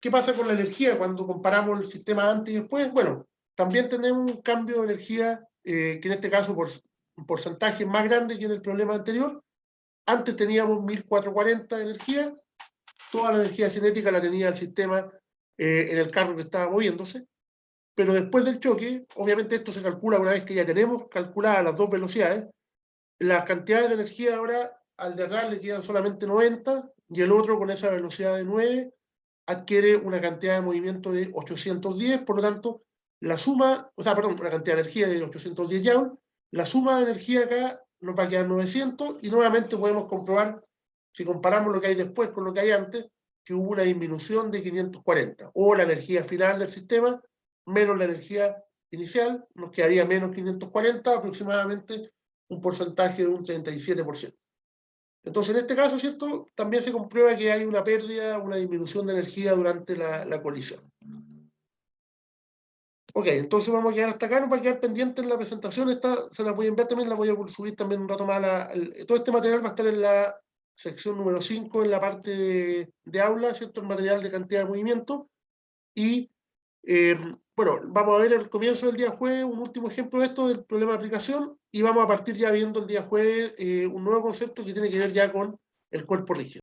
¿Qué pasa con la energía cuando comparamos el sistema antes y después? Bueno, también tenemos un cambio de energía, que en este caso por un porcentaje más grande que en el problema anterior. Antes teníamos 1440 de energía, toda la energía cinética la tenía el sistema en el carro que estaba moviéndose, pero después del choque, obviamente esto se calcula una vez que ya tenemos calculadas las dos velocidades, las cantidades de energía ahora al de atrás le quedan solamente 90, y el otro con esa velocidad de 9 adquiere una cantidad de movimiento de 810, por lo tanto, la suma, o sea, perdón, una cantidad de energía de 810 joules, la suma de energía acá nos va a quedar 900, y nuevamente podemos comprobar si comparamos lo que hay después con lo que hay antes, que hubo una disminución de 540, o la energía final del sistema menos la energía inicial, nos quedaría menos 540, aproximadamente un porcentaje de un 37%. Entonces, en este caso, ¿cierto? También se comprueba que hay una pérdida, una disminución de energía durante la colisión. Ok, entonces vamos a quedar hasta acá, nos va a quedar pendiente en la presentación, esta se las voy a enviar también, la voy a subir también un rato más. Todo este material va a estar en la sección número 5, en la parte de aula, ¿cierto? El material de cantidad de movimiento. Y, bueno, vamos a ver el comienzo del día jueves, un último ejemplo de esto, del problema de aplicación, y vamos a partir ya viendo el día jueves un nuevo concepto que tiene que ver ya con el cuerpo rígido.